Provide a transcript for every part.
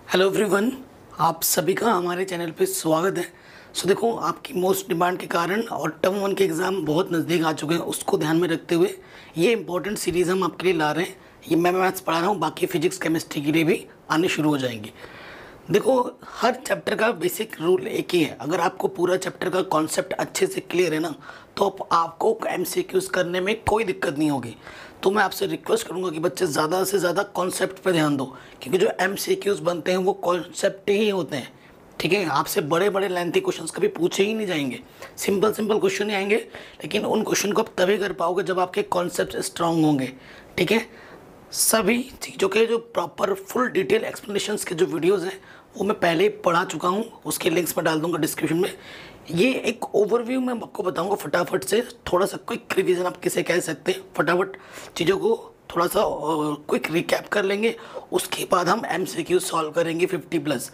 Hello everyone, आप सभी का हमारे चैनल पे स्वागत है। देखो, आपकी मोस्ट डिमांड के कारण और टर्म 1 के एग्ज़ाम बहुत नज़दीक आ चुके हैं, उसको ध्यान में रखते हुए ये इंपॉर्टेंट सीरीज़ हम आपके लिए ला रहे हैं। ये मैं मैथ्स पढ़ा रहा हूँ, बाकी फिजिक्स केमिस्ट्री के लिए भी आने शुरू हो जाएंगी। देखो, हर चैप्टर का बेसिक रूल एक ही है। अगर आपको पूरा चैप्टर का कॉन्सेप्ट अच्छे से क्लियर है ना, तो आपको MCQs करने में कोई दिक्कत नहीं होगी। तो मैं आपसे रिक्वेस्ट करूंगा कि बच्चे ज़्यादा से ज़्यादा कॉन्सेप्ट पे ध्यान दो, क्योंकि जो MCQs बनते हैं वो कॉन्सेप्ट ही होते हैं। ठीक है, आपसे बड़े बड़े लेंथी क्वेश्चंस कभी पूछे ही नहीं जाएंगे, सिंपल सिंपल क्वेश्चन ही आएंगे। लेकिन उन क्वेश्चन को आप तभी कर पाओगे जब आपके कॉन्सेप्ट स्ट्रांग होंगे। ठीक है, सभी चीज़ों के जो प्रॉपर फुल डिटेल एक्सप्लेनेशंस के जो वीडियोस हैं वो मैं पहले ही पढ़ा चुका हूँ, उसके लिंक्स मैं डाल दूंगा डिस्क्रिप्शन में। ये एक ओवरव्यू मैं आपको बताऊंगा फटाफट से, थोड़ा सा क्विक रिवीजन आप किसे कह सकते हैं। फटाफट चीज़ों को थोड़ा सा क्विक रिकैप कर लेंगे, उसके बाद हम MCQ सॉल्व करेंगे 50+।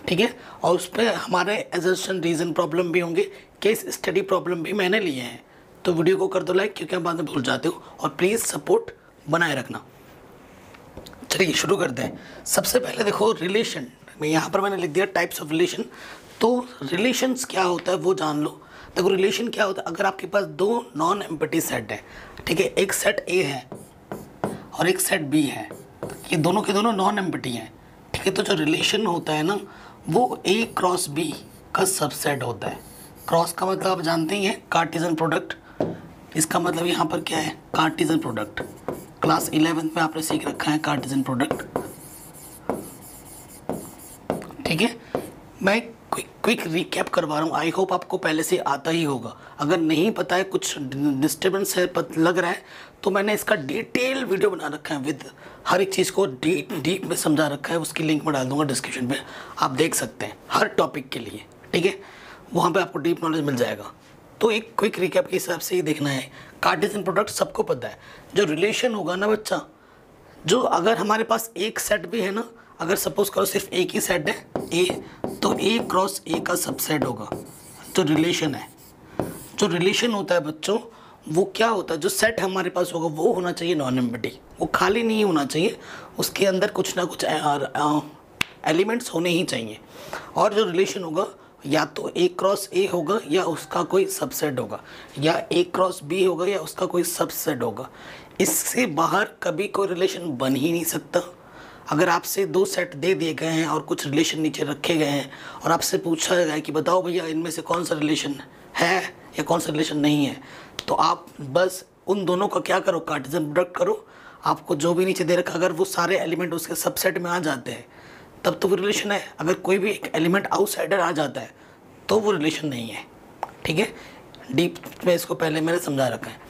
ठीक है, और उस पर हमारे एजर्शन रीजन प्रॉब्लम भी होंगे, केस स्टडी प्रॉब्लम भी मैंने लिए हैं। तो वीडियो को कर दो लाइक, क्योंकि आप बाद में भूल जाते हो, और प्लीज़ सपोर्ट बनाए रखना। चलिए शुरू करते हैं। सबसे पहले देखो, रिलेशन में यहाँ पर मैंने लिख दिया टाइप्स ऑफ रिलेशन। तो रिलेशंस क्या होता है वो जान लो। देखो, रिलेशन क्या होता है, अगर आपके पास दो नॉन एम्प्टी सेट है, ठीक है, एक सेट A है और एक सेट B है, ये दोनों के दोनों नॉन एम्प्टी हैं। ठीक है, तो जो रिलेशन होता है ना, वो A क्रॉस B का सबसेट होता है। क्रॉस का मतलब आप जानते ही हैं, कार्टेशियन प्रोडक्ट। इसका मतलब यहाँ पर क्या है, कार्टेशियन प्रोडक्ट। क्लास 11th में आपने सीख रखा है कार्टेशियन प्रोडक्ट। ठीक है, मैं क्विक रिकैप करवा रहा हूँ, आई होप आपको पहले से आता ही होगा। अगर नहीं पता है, कुछ डिस्टर्बेंस है, लग रहा है, तो मैंने इसका डिटेल वीडियो बना रखा है, विद हर एक चीज़ को डीप में समझा रखा है। उसकी लिंक मैं डाल दूंगा डिस्क्रिप्शन में, आप देख सकते हैं हर टॉपिक के लिए। ठीक है, वहाँ पे आपको डीप नॉलेज मिल जाएगा। तो एक क्विक रिकैप के हिसाब से ही देखना है। कार्टेशियन प्रोडक्ट सबको पता है। जो रिलेशन होगा ना बच्चा, जो अगर हमारे पास एक सेट भी है ना, अगर सपोज करो सिर्फ एक ही सेट है A, तो A क्रॉस A का सबसेट होगा जो रिलेशन है। जो रिलेशन होता है बच्चों, वो क्या होता है, जो सेट हमारे पास होगा वो होना चाहिए नॉन एम्प्टी, वो खाली नहीं होना चाहिए, उसके अंदर कुछ ना कुछ एलिमेंट्स होने ही चाहिए। और जो रिलेशन होगा, या तो A क्रॉस A होगा या उसका कोई सबसेट होगा, या A क्रॉस B होगा या उसका कोई सबसेट होगा। इससे बाहर कभी कोई रिलेशन बन ही नहीं सकता। अगर आपसे दो सेट दे दिए गए हैं और कुछ रिलेशन नीचे रखे गए हैं और आपसे पूछा गया है कि बताओ भैया इनमें से कौन सा रिलेशन है या कौन सा रिलेशन नहीं है, तो आप बस उन दोनों का क्या करो, कार्टेशियन प्रोडक्ट करो। आपको जो भी नीचे दे रखा, अगर वो सारे एलिमेंट उसके सबसेट में आ जाते हैं तब तो वो रिलेशन है। अगर कोई भी एक एलिमेंट आउटसाइडर आ जाता है तो वो रिलेशन नहीं है। ठीक है, डीप में इसको पहले मैंने समझा रखा है।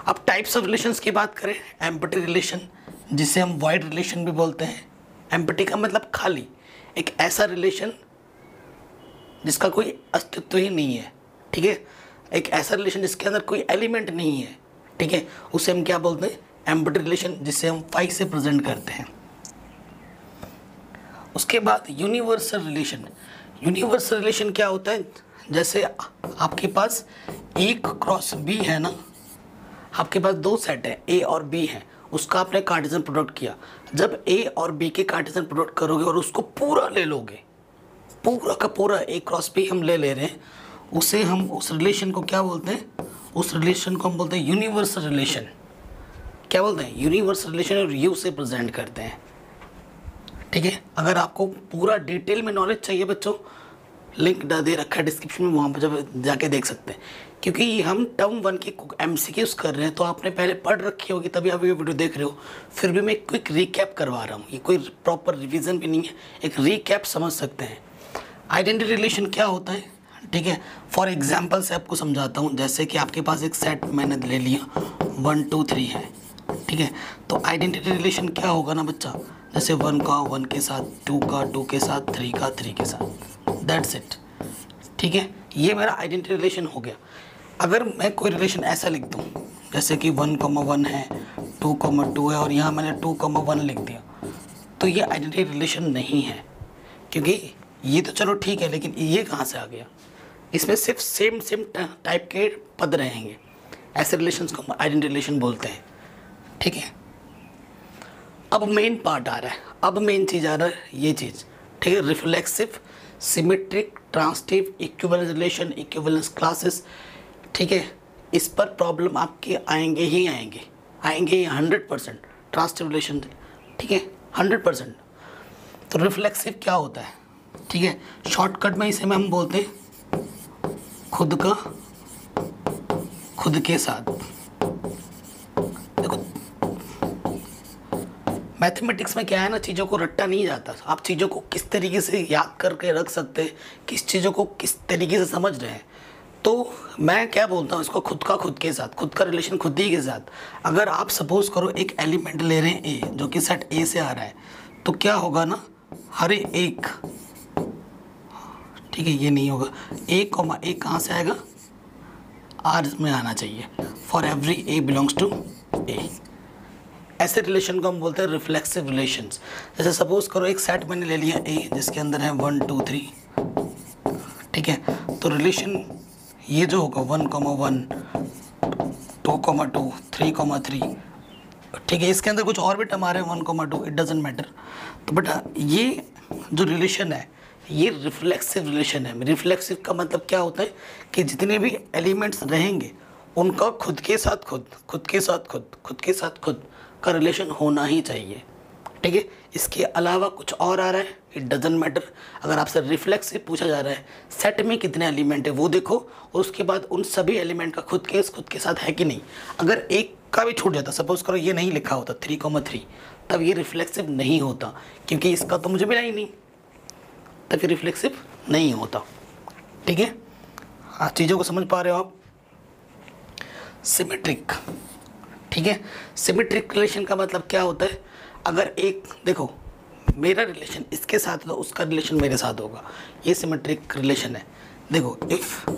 अब टाइप्स ऑफ रिलेशंस की बात करें, एम्प्टी रिलेशन, जिसे हम वॉइड रिलेशन भी बोलते हैं। एम्प्टी का मतलब खाली, एक ऐसा रिलेशन जिसका कोई अस्तित्व ही नहीं है। ठीक है, एक ऐसा रिलेशन जिसके अंदर कोई एलिमेंट नहीं है। ठीक है, उसे हम क्या बोलते हैं, एम्प्टी रिलेशन, जिसे हम फाई से प्रेजेंट करते हैं। उसके बाद यूनिवर्सल रिलेशन। यूनिवर्सल रिलेशन क्या होता है, जैसे आपके पास एक क्रॉस B है ना, आपके पास दो सेट है A और B है, उसका आपने कार्टेशियन प्रोडक्ट किया। जब A और B के कार्टेशियन प्रोडक्ट करोगे और उसको पूरा ले लोगे, पूरा का पूरा A क्रॉस B हम ले रहे हैं, उसे हम, उस रिलेशन को क्या बोलते हैं, उस रिलेशन को हम बोलते हैं यूनिवर्सल रिलेशन। क्या बोलते हैं, यूनिवर्सल रिलेशन, और U से प्रेजेंट करते हैं। ठीक है, अगर आपको पूरा डिटेल में नॉलेज चाहिए बच्चों, लिंक दे रखा है डिस्क्रिप्शन में, वहाँ पर जब जाके देख सकते हैं। क्योंकि हम टर्म 1 की MCQs कर रहे हैं, तो आपने पहले पढ़ रखी होगी तभी आप ये वीडियो देख रहे हो। फिर भी मैं क्विक रिकैप करवा रहा हूँ, ये कोई प्रॉपर रिवीजन भी नहीं है, एक रिकैप समझ सकते हैं। आइडेंटिटी रिलेशन क्या होता है, ठीक है, फॉर एग्जाम्पल से आपको समझाता हूँ। जैसे कि आपके पास एक सेट मैंने ले लिया 1 2 3 है। ठीक है, तो आइडेंटिटी रिलेशन क्या होगा ना बच्चा, जैसे 1 का 1 के साथ, 2 का 2 के साथ, 3 का 3 के साथ, दैट्स इट। ठीक है, ये मेरा आइडेंटिटी रिलेशन हो गया। अगर मैं कोई रिलेशन ऐसा लिख दूँ, जैसे कि 1,1 है, 2,2 है, और यहाँ मैंने 2,1 लिख दिया, तो ये आइडेंटिटी रिलेशन नहीं है। क्योंकि ये तो चलो ठीक है, लेकिन ये कहाँ से आ गया, इसमें सिर्फ सेम टाइप के पद रहेंगे। ऐसे रिलेशंस को हम आइडेंटिटी रिलेशन बोलते हैं। ठीक है, अब मेन पार्ट आ रहा है, अब मेन चीज़ आ रहा है, ये चीज़ ठीक है, reflexive, symmetric, transitive, equivalence relation, equivalence classes, ठीक है, इस पर प्रॉब्लम आपके आएंगे ही आएंगे, आएंगे 100%। ट्रांसिटिव रिलेशन, ठीक है, 100%। तो रिफ्लेक्सिव क्या होता है, ठीक है, शॉर्टकट में इसे में हम बोलते हैं खुद का खुद के साथ। देखो मैथमेटिक्स में क्या है ना, चीज़ों को रट्टा नहीं जाता, आप चीज़ों को किस तरीके से याद करके रख सकते हैं, किस चीज़ों को किस तरीके से समझ रहे हैं। तो मैं क्या बोलता हूँ इसको, खुद का खुद के साथ, खुद का रिलेशन खुद ही के साथ। अगर आप सपोज करो एक एलिमेंट ले रहे हैं ए, जो कि सेट ए से आ रहा है, तो क्या होगा ना, हर एक, ठीक है, ये नहीं होगा, ए कॉमा ए कहाँ से आएगा, आर में आना चाहिए, for every A belongs to A. ऐसे रिलेशन को हम बोलते हैं रिफ्लेक्सिव रिलेशंस। जैसे सपोज करो एक सेट मैंने ले लिया ए, जिसके अंदर है 1 2 3, ठीक है, तो रिलेशन ये जो होगा 1, 1 2, 2 3, 3, ठीक है, इसके अंदर कुछ और भी टर्म आ रहे हैं 1, 2, इट डजेंट मैटर। तो बेटा ये जो रिलेशन है ये रिफ्लेक्सिव रिलेशन है। रिफ्लेक्सिव का मतलब क्या होता है कि जितने भी एलिमेंट्स रहेंगे उनका खुद के साथ खुद, खुद के साथ खुद, खुद के साथ खुद का रिलेशन होना ही चाहिए, ठीक है। इसके अलावा कुछ और आ रहा है, इट डजेंट मैटर। अगर आपसे रिफ्लेक्सिव पूछा जा रहा है सेट में कितने एलिमेंट है वो देखो, और उसके बाद उन सभी एलिमेंट का खुद के साथ है कि नहीं। अगर एक का भी छूट जाता, सपोज करो ये नहीं लिखा होता 3, 3, तब ये रिफ्लेक्सिव नहीं होता, क्योंकि इसका तो मुझे मिला ही नहीं, तब ये रिफ्लेक्सिव नहीं होता, ठीक है। हाँ, चीज़ों को समझ पा रहे हो आप। सिमेट्रिक, ठीक है, सिमेट्रिक रिलेशन का मतलब क्या होता है, अगर एक, देखो मेरा रिलेशन इसके साथ है तो उसका रिलेशन मेरे साथ होगा, ये सिमेट्रिक रिलेशन है। देखो if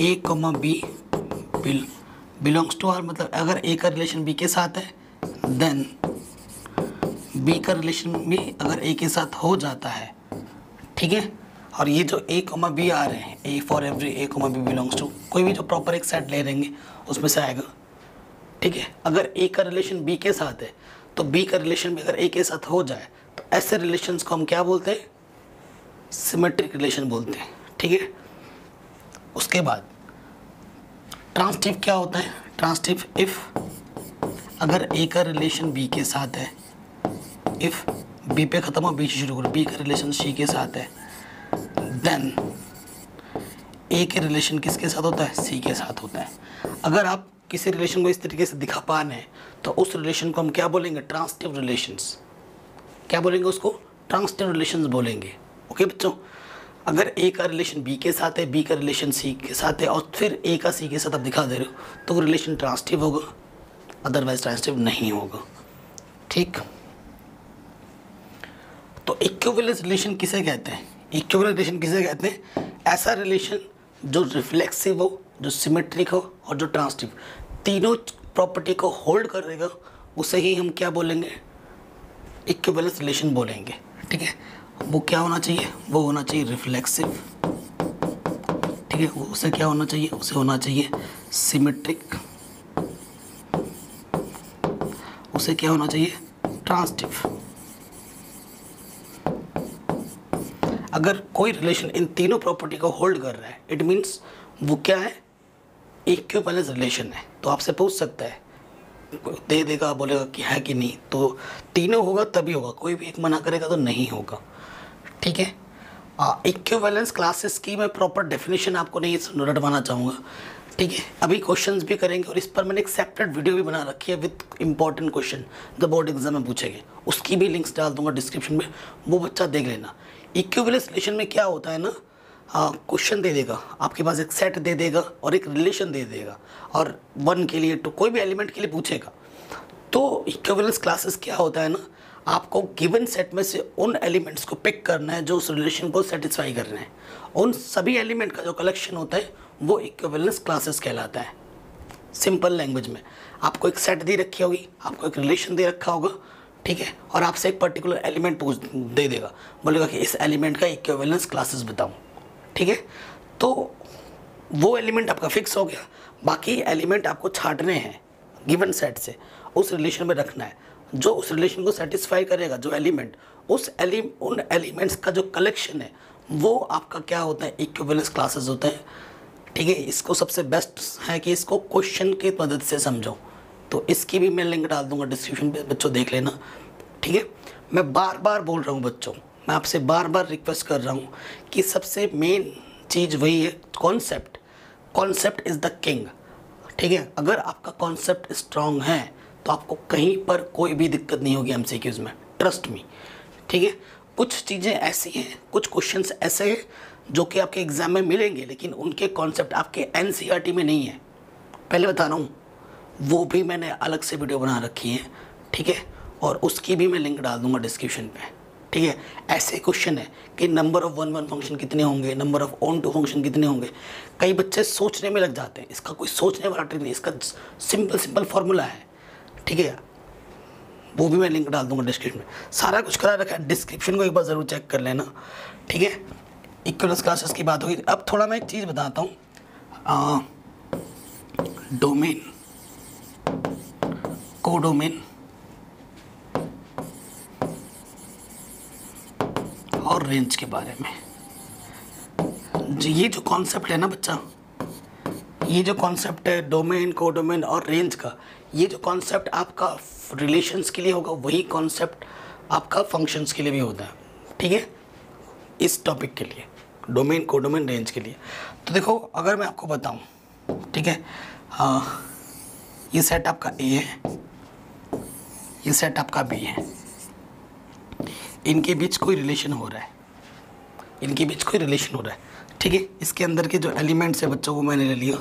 A comma B belongs to R, मतलब अगर ए का रिलेशन बी के साथ है, देन बी का रिलेशन भी अगर ए के साथ हो जाता है, ठीक है। और ये जो ए कॉमा बी आ रहे हैं, A for every A comma B belongs to, कोई भी जो प्रॉपर एक सेट ले लेंगे उसमें से आएगा, ठीक है। अगर ए का रिलेशन बी के साथ है तो बी का रिलेशन भी अगर ए के साथ हो जाए तो ऐसे रिलेशंस को हम क्या बोलते हैं, सिमेट्रिक रिलेशन बोलते हैं, ठीक है। उसके बाद ट्रांसिटिव क्या होता है, ट्रांसिटिव इफ़ अगर ए का रिलेशन बी के साथ है, इफ़ बी पे ख़त्म हो बी से शुरू करो, बी का रिलेशन सी के साथ है, देन ए के रिलेशन किसके साथ होता है, सी के साथ होता है। अगर आप किसी रिलेशन को इस तरीके से दिखा पा रहे हैं तो उस रिलेशन को हम क्या बोलेंगे, ट्रांसिटिव रिलेशंस। क्या बोलेंगे उसको, ट्रांसिटिव रिलेशंस बोलेंगे, ओके बच्चों। अगर ए का रिलेशन बी के साथ है, बी का रिलेशन सी के साथ है, और फिर ए का सी के साथ आप दिखा दे रहे हो, तो वो रिलेशन ट्रांसिटिव होगा, अदरवाइज ट्रांसिटिव नहीं होगा, ठीक। तो इक्विवेलेंस रिलेशन किसे कहते हैं, इक्विवेलेंस रिलेशन किसे कहते हैं, ऐसा रिलेशन जो रिफ्लेक्सिव हो, जो सिमेट्रिक हो और जो ट्रांसिटिव, तीनों प्रॉपर्टी को होल्ड करेगा, उसे ही हम क्या बोलेंगे, इक्विवेलेंस रिलेशन बोलेंगे, ठीक है। वो क्या होना चाहिए, वो होना चाहिए रिफ्लेक्सिव, ठीक है। वो उसे क्या होना चाहिए, उसे होना चाहिए सिमेट्रिक, उसे क्या होना चाहिए, ट्रांसिटिव। अगर कोई रिलेशन इन तीनों प्रॉपर्टी को होल्ड कर रहा है, इट मीन्स वो क्या है, इक्विवेलेंस रिलेशन है। तो आपसे पूछ सकता है, दे देगा, बोलेगा कि है कि नहीं, तो तीनों होगा तभी होगा, कोई भी एक मना करेगा तो नहीं होगा, ठीक है। इक्विवेलेंस क्लासेस की मैं प्रॉपर डेफिनेशन आपको नहीं रटवाना चाहूँगा, ठीक है। अभी क्वेश्चंस भी करेंगे और इस पर मैंने एक सेपरेट वीडियो भी बना रखी है विद इंपॉर्टेंट क्वेश्चन जो बोर्ड एग्जाम में पूछेंगे, उसकी भी लिंक्स डाल दूंगा डिस्क्रिप्शन में, वो बच्चा देख लेना। इक्विवेलेंस रिलेशन में क्या होता है ना, क्वेश्चन दे देगा, आपके पास एक सेट दे देगा और एक रिलेशन दे देगा, और 1 के लिए, तो कोई भी एलिमेंट के लिए पूछेगा। तो इक्विवेलेंस क्लासेस क्या होता है ना, आपको गिवन सेट में से उन एलिमेंट्स को पिक करना है जो उस रिलेशन को सेटिस्फाई कर रहे हैं, उन सभी एलिमेंट का जो कलेक्शन होता है वो इक्विवेलेंस क्लासेस कहलाता है। सिंपल लैंग्वेज में आपको एक सेट दे रखी होगी, आपको एक रिलेशन दे रखा होगा, ठीक है, और आपसे एक पर्टिकुलर एलिमेंट दे देगा, बोलेगा कि इस एलिमेंट का इक्विवेलेंस क्लासेस बताऊं, ठीक है। तो वो एलिमेंट आपका फिक्स हो गया, बाकी एलिमेंट आपको छांटने हैं गिवन सेट से, उस रिलेशन में रखना है, जो उस रिलेशन को सेटिस्फाई करेगा, जो एलिमेंट, उन एलिमेंट्स का जो कलेक्शन है वो आपका क्या होता है, इक्विवेलेंस क्लासेस होते हैं। ठीक है, इसको सबसे बेस्ट है कि इसको क्वेश्चन की मदद से समझो, तो इसकी भी मैं लिंक डाल दूंगा डिस्क्रिप्शन पे, बच्चों देख लेना। ठीक है, मैं बार बार बोल रहा हूँ बच्चों, मैं आपसे बार बार रिक्वेस्ट कर रहा हूँ कि सबसे मेन चीज़ वही है concept. Concept is the king. ठीक है, अगर आपका कॉन्सेप्ट स्ट्रांग है तो आपको कहीं पर कोई भी दिक्कत नहीं होगी एमसीक्यूज़ में, ट्रस्ट मी। ठीक है, कुछ चीज़ें ऐसी हैं, कुछ क्वेश्चंस ऐसे हैं जो कि आपके एग्ज़ाम में मिलेंगे, लेकिन उनके कॉन्सेप्ट आपके एनसीईआरटी में नहीं है। पहले बता रहा हूँ, वो भी मैंने अलग से वीडियो बना रखी है। ठीक है, और उसकी भी मैं लिंक डाल दूंगा डिस्क्रिप्शन पे। ठीक है, ऐसे क्वेश्चन है कि नंबर ऑफ वन फंक्शन कितने होंगे, number of onto function कितने होंगे। कई बच्चे सोचने में लग जाते हैं, इसका कोई सोचने वाला ट्रिक नहीं, इसका सिंपल फार्मूला है। ठीक है, वो भी मैं लिंक डाल दूंगा डिस्क्रिप्शन में, सारा कुछ करा रखा है, डिस्क्रिप्शन को एक बार ज़रूर चेक कर लेना। ठीक है, इक्विवेलेंस क्लासेस की बात होगी। अब थोड़ा मैं एक चीज़ बताता हूँ, डोमेन, कोडोमेन और रेंज के बारे में। ये जो कॉन्सेप्ट है ना बच्चा, ये जो कॉन्सेप्ट है डोमेन, कोडोमेन और रेंज का, ये जो कॉन्सेप्ट आपका रिलेशंस के लिए होगा, वही कॉन्सेप्ट आपका फंक्शंस के लिए भी होता है। ठीक है, इस टॉपिक के लिए, डोमेन, कोडोमेन, रेंज के लिए। तो देखो, अगर मैं आपको बताऊं, ठीक है, ये सेट आपका ए है, ये सेट आपका बी है, इनके बीच कोई रिलेशन हो रहा है, इनके बीच कोई रिलेशन हो रहा है। ठीक है, इसके अंदर के जो एलिमेंट्स है बच्चों, वो मैंने ले लिया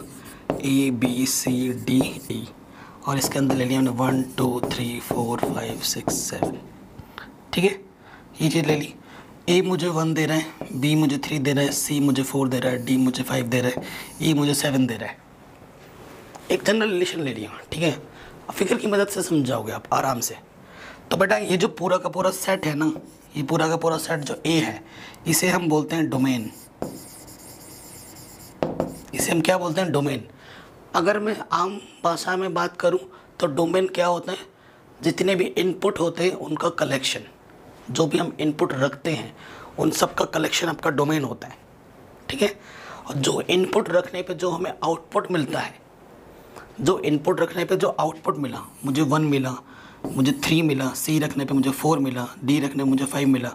A B C D E, और इसके अंदर ले लिया मैंने 1 2 3 4 5 6 7। ठीक है, ये चीज़ ले ली। ए मुझे 1 दे रहा है, बी मुझे 3 दे रहा है, सी मुझे 4 दे रहा है, डी मुझे 5 दे रहा है, ई मुझे 7 दे रहा है। एक जनरल रिलेशन ले लिया। ठीक है, फिगर की मदद से समझाओगे आप आराम से। तो बेटा, ये जो पूरा का पूरा सेट है ना, ये पूरा का पूरा सेट जो ए है, इसे हम बोलते हैं डोमेन। इसे हम क्या बोलते हैं, डोमेन। अगर मैं आम भाषा में बात करूं तो डोमेन क्या होता है, जितने भी इनपुट होते हैं उनका कलेक्शन, जो भी हम इनपुट रखते हैं उन सब का कलेक्शन आपका डोमेन होता है। ठीक है, और जो इनपुट रखने पे जो हमें आउटपुट मिलता है, जो इनपुट रखने पे जो आउटपुट मिला, मुझे 1 मिला, मुझे 3 मिला, सी रखने पे मुझे 4 मिला, डी रखने पे मुझे 5 मिला,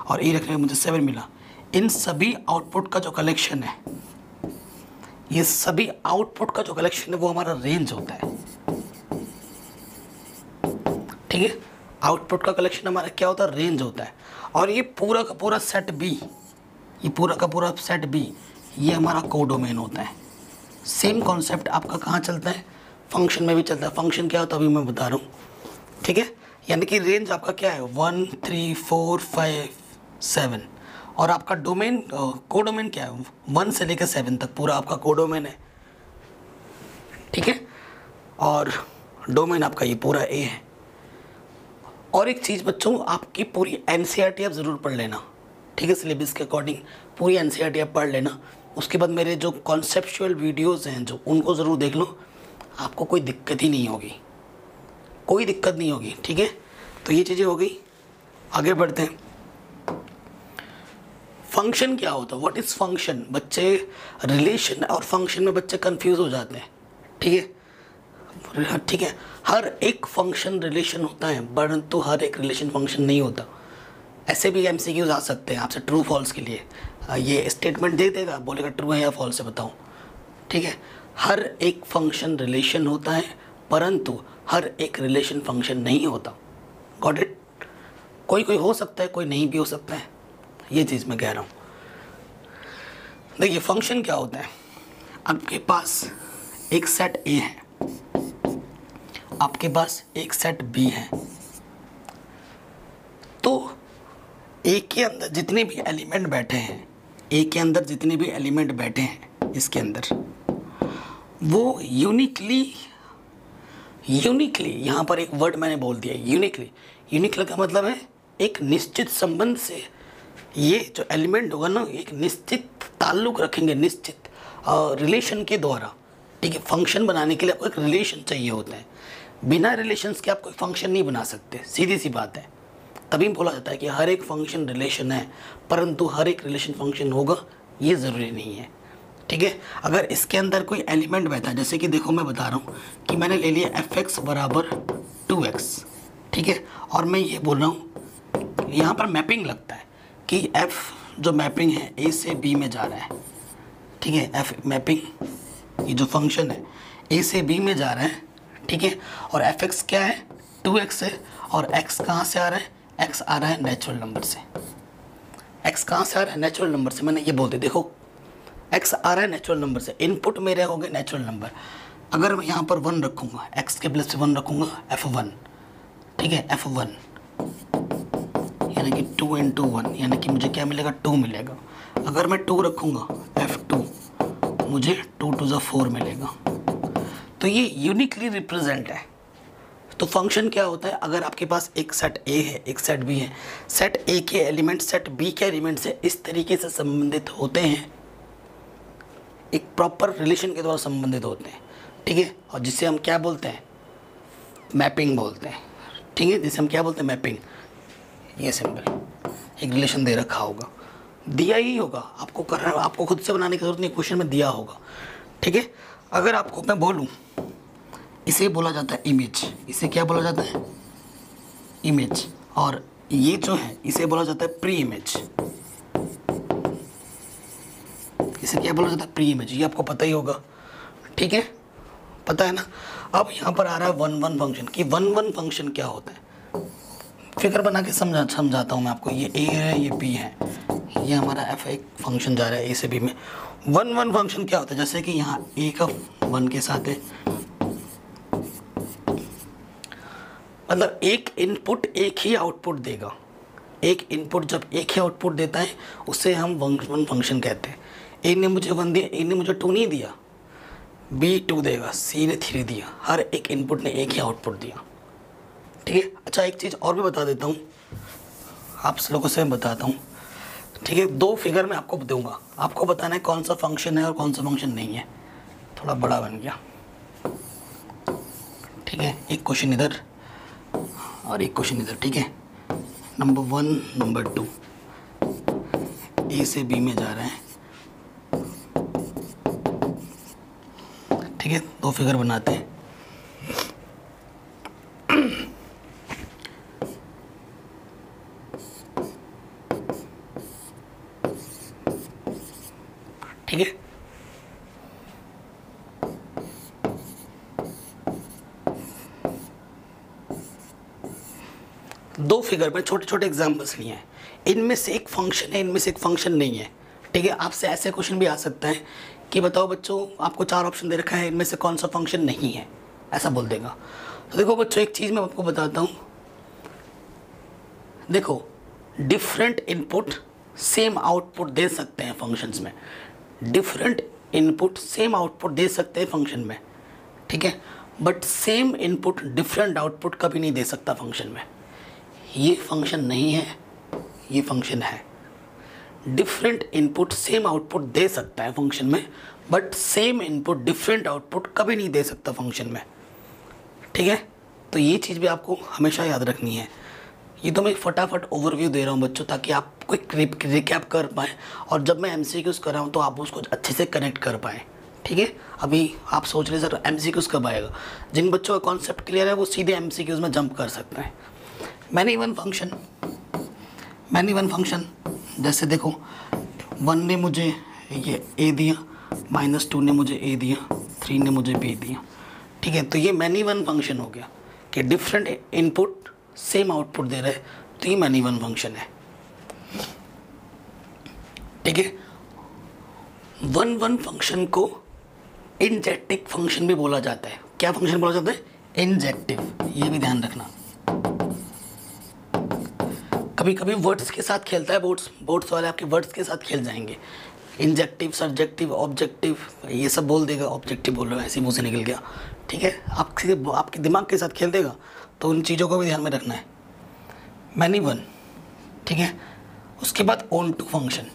और ई रखने पे मुझे 7 मिला। इन सभी आउटपुट का जो कलेक्शन है, ये सभी आउटपुट का जो कलेक्शन है वो हमारा रेंज होता है। ठीक है, आउटपुट का कलेक्शन हमारा क्या होता है, रेंज होता है। और ये पूरा का पूरा सेट बी, ये पूरा का पूरा सेट बी, ये हमारा कोडोमेन होता है। सेम कॉन्सेप्ट आपका कहाँ चलता है, फंक्शन में भी चलता है। फंक्शन क्या होता है अभी मैं बता रहा हूँ। ठीक है, यानी कि रेंज आपका क्या है, 1 3 4 5 7, और आपका डोमेन, कोडोमेन क्या है, 1 से लेकर 7 तक पूरा आपका कोडोमेन है। ठीक है, और डोमेन आपका ये पूरा ए है। और एक चीज़ बच्चों, आपकी पूरी एनसीईआरटी आप ज़रूर पढ़ लेना। ठीक है, सिलेबस के अकॉर्डिंग पूरी एनसीईआरटी आप पढ़ लेना। उसके बाद मेरे जो कॉन्सेप्चुअल वीडियोस हैं जो, उनको ज़रूर देख लो, आपको कोई दिक्कत ही नहीं होगी, कोई दिक्कत नहीं होगी। ठीक है, तो ये चीज़ें हो गई। आगे बढ़ते हैं। फंक्शन क्या होता है, व्हाट इज़ फंक्शन। बच्चे रिलेशन और फंक्शन में बच्चे कंफ्यूज हो जाते हैं। ठीक है, ठीक है, हर एक फंक्शन रिलेशन होता है, परंतु हर एक रिलेशन फंक्शन नहीं होता। ऐसे भी एमसीक्यूज आ सकते हैं आपसे ट्रू फॉल्स के लिए, ये स्टेटमेंट दे देगा, बोलेगा ट्रू है या फॉल्स है बताओ। ठीक है, हर एक फंक्शन रिलेशन होता है, परंतु हर एक रिलेशन फंक्शन नहीं होता। Got it. कोई कोई हो सकता है, कोई नहीं भी हो सकता है, ये चीज़ मैं कह रहा हूँ। देखिए, फंक्शन क्या होता है, आपके पास एक सेट ए है, आपके पास एक सेट बी है, तो ए के अंदर जितने भी एलिमेंट बैठे हैं, ए के अंदर जितने भी एलिमेंट बैठे हैं इसके अंदर, वो यूनिकली, यहाँ पर एक वर्ड मैंने बोल दिया, यूनिकली का मतलब है एक निश्चित संबंध से ये जो एलिमेंट होगा ना, एक निश्चित ताल्लुक़ रखेंगे, निश्चित रिलेशन के द्वारा। ठीक है, फंक्शन बनाने के लिए आपको एक रिलेशन चाहिए होता है। बिना रिलेशंस के आप कोई फंक्शन नहीं बना सकते, सीधी सी बात है। तभी बोला जाता है कि हर एक फंक्शन रिलेशन है, परंतु हर एक रिलेशन फंक्शन होगा ये ज़रूरी नहीं है, ठीक है। अगर इसके अंदर कोई एलिमेंट बहता है, जैसे कि देखो मैं बता रहा हूँ कि मैंने ले लिया fx बराबर 2x, ठीक है, और मैं ये बोल रहा हूँ यहाँ पर मैपिंग लगता है कि f जो मैपिंग है a से b में जा रहा है, ठीक है, f मैपिंग ये जो फंक्शन है a से b में जा रहा है, ठीक है, और fx क्या है 2x है, और x कहाँ से आ रहा है, x आ रहा है नेचुरल नंबर से। x कहाँ से आ रहा है, नेचुरल नंबर से। मैंने ये बोल दिया, देखो x आ रहा है नेचुरल नंबर से, इनपुट मेरे हो गए नेचुरल नंबर। अगर मैं यहाँ पर 1 रखूँगा, x के प्लस से 1 रखूँगा, f1, ठीक है, f1 यानी कि 2 इंटू 1 यानी कि मुझे क्या मिलेगा, 2 मिलेगा। अगर मैं 2 रखूँगा, f2, मुझे 2 टू ज़ा 4 मिलेगा। तो ये यूनिकली रिप्रेजेंट है। तो फंक्शन क्या होता है, अगर आपके पास एक सेट A है, एक सेट B है, सेट A के एलिमेंट सेट B के एलिमेंट से इस तरीके से संबंधित होते हैं, एक प्रॉपर रिलेशन के द्वारा संबंधित होते हैं, ठीक है, और जिसे हम क्या बोलते हैं, मैपिंग बोलते हैं, ठीक है, जिसे हम क्या बोलते हैं, मैपिंग। ये सिंबल एक रिलेशन दे रखा होगा, दिया ही होगा, आपको करना, आपको खुद से बनाने की जरूरत नहीं, क्वेश्चन में दिया होगा, ठीक है। अगर आपको मैं बोलूँ, इसे बोला जाता है इमेज, इसे क्या बोला जाता है, इमेज, और ये जो है इसे बोला जाता है प्री इमेज, इसे क्या बोला जाता है, प्री इमेज। ये आपको पता ही होगा, ठीक है, पता है ना। अब यहाँ पर आ रहा है 1-1 फंक्शन कि 1-1 फंक्शन क्या होता है, फिगर बना के समझाता हूँ मैं आपको। ये A है, ये B है, ये हमारा f एक फंक्शन जा रहा है A से B में। 1-1 फंक्शन क्या होता है, जैसे कि यहाँ A का 1 के साथ है, मतलब एक इनपुट एक ही आउटपुट देगा। एक इनपुट जब एक ही आउटपुट देता है उसे हम 1-1 फंक्शन कहते हैं। ए ने मुझे 1 दिया, ए ने मुझे 2 नहीं दिया, B 2 देगा, C ने 3 दिया, हर एक इनपुट ने एक ही आउटपुट दिया, ठीक है। अच्छा, एक चीज़ और भी बता देता हूँ, आप लोगों से बताता हूँ, ठीक है। 2 फिगर मैं आपको दूंगा, आपको बताना है कौन सा फंक्शन है और कौन सा फंक्शन नहीं है। थोड़ा बड़ा बन गया, ठीक है, एक क्वेश्चन इधर और एक क्वेश्चन इधर, ठीक है। नंबर 1, नंबर 2 A से B में जा रहा है, ठीक है। 2 फिगर बनाते हैं, ठीक है। दो फिगर में छोटे छोटे एग्जाम्पल्स लिए हैं, इनमें से एक फंक्शन है, इनमें से एक फंक्शन नहीं है, ठीक है। आपसे ऐसे क्वेश्चन भी आ सकता है कि बताओ बच्चों, आपको 4 ऑप्शन दे रखा है, इनमें से कौन सा फंक्शन नहीं है, ऐसा बोल देगा। तो देखो बच्चों, एक चीज़ मैं आपको बताता हूँ, देखो डिफरेंट इनपुट सेम आउटपुट दे सकते हैं फंक्शंस में, डिफरेंट इनपुट सेम आउटपुट दे सकते हैं फंक्शन में, ठीक है, but same input different output कभी नहीं दे सकता फंक्शन में। ये फंक्शन नहीं है, ये फंक्शन है। डिफरेंट इनपुट सेम आउटपुट दे सकता है फंक्शन में, but same input different output कभी नहीं दे सकता फंक्शन में, ठीक है। तो ये चीज़ भी आपको हमेशा याद रखनी है। ये तो मैं फटाफट ओवरव्यू दे रहा हूँ बच्चों, ताकि आप कोई रिकैप कर पाएँ, और जब मैं MCQs कर रहा हूँ तो आप उसको अच्छे से कनेक्ट कर पाएँ, ठीक है। अभी आप सोच रहे सर MCQs कब आएगा, जिन बच्चों का कॉन्सेप्ट क्लियर है वो सीधे MCQs में जंप कर सकते हैं। मैनी वन फंक्शन, जैसे देखो 1 ने मुझे ये A दिया, -2 ने मुझे A दिया, 3 ने मुझे B दिया, ठीक है। तो ये मैनी वन फंक्शन हो गया कि डिफरेंट इनपुट सेम आउटपुट दे रहे हैं, तो ये मैनी वन फंक्शन है, ठीक है। 1-1 फंक्शन को इंजेक्टिव फंक्शन भी बोला जाता है। क्या फंक्शन बोला जाता है? इंजेक्टिव, ये भी ध्यान रखना। कभी कभी वर्ड्स के साथ खेलता है, बोर्ड्स वाले आपके वर्ड्स के साथ खेल जाएंगे, इंजेक्टिव, सब्जेक्टिव, ऑब्जेक्टिव, ये सब बोल देगा। ऑब्जेक्टिव बोल रहा है, ऐसे मुंह से निकल गया, ठीक है। आपके दिमाग के साथ खेल देगा, तो उन चीज़ों को भी ध्यान में रखना है। मैनी वन, ठीक है। उसके बाद onto function,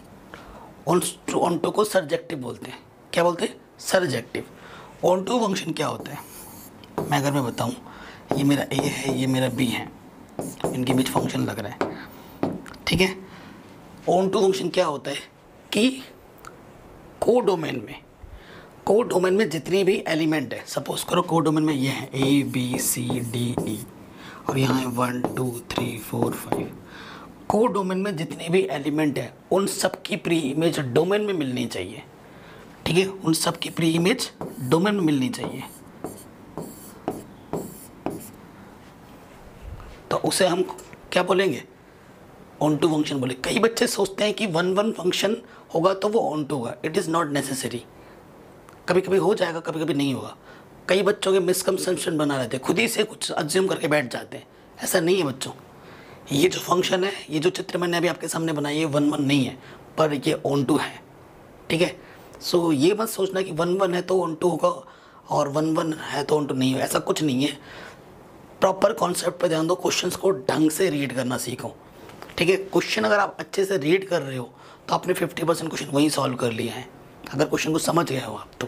onto को सरजेक्टिव बोलते हैं। क्या बोलते हैं? सरजेक्टिव। ऑन टू फंक्शन क्या होता है? मैं अगर मैं बताऊँ, ये मेरा ए है, ये मेरा बी है, इनके बीच फंक्शन लग रहा है, ठीक है। ऑन टू फंक्शन क्या होता है कि कोडोमेन में जितनी भी एलिमेंट है, सपोज करो कोडोमेन में ये है A B C D E और यहाँ है 1 2 3 4 5। कोडोमेन में जितने भी एलिमेंट है उन सब की प्री इमेज डोमेन में मिलनी चाहिए, ठीक है। उन सब की प्री इमेज डोमेन में मिलनी चाहिए, तो उसे हम क्या बोलेंगे, ऑन टू फंक्शन बोले। कई बच्चे सोचते हैं कि 1 फंक्शन होगा तो वो ऑन टू होगा। It is not necessary. कभी कभी हो जाएगा, कभी कभी नहीं होगा। कई बच्चों के मिसकंसेप्शन बना रहते हैं, खुद ही से कुछ अज्यूम करके बैठ जाते हैं। ऐसा नहीं है बच्चों। ये जो फंक्शन है, ये जो चित्र मैंने अभी आपके सामने बनाई है 1 नहीं है, पर ये ऑन टू है, ठीक है। सो ये मत सोचना कि 1 है तो ऑन टू होगा और 1 है तो ऑन टू नहीं होगा, ऐसा कुछ नहीं है। प्रॉपर कॉन्सेप्ट पे ध्यान दो, क्वेश्चंस को ढंग से रीड करना सीखो, ठीक है। क्वेश्चन अगर आप अच्छे से रीड कर रहे हो तो आपने 50% क्वेश्चन वहीं सॉल्व कर लिया है, अगर क्वेश्चन को समझ गए हो आप तो,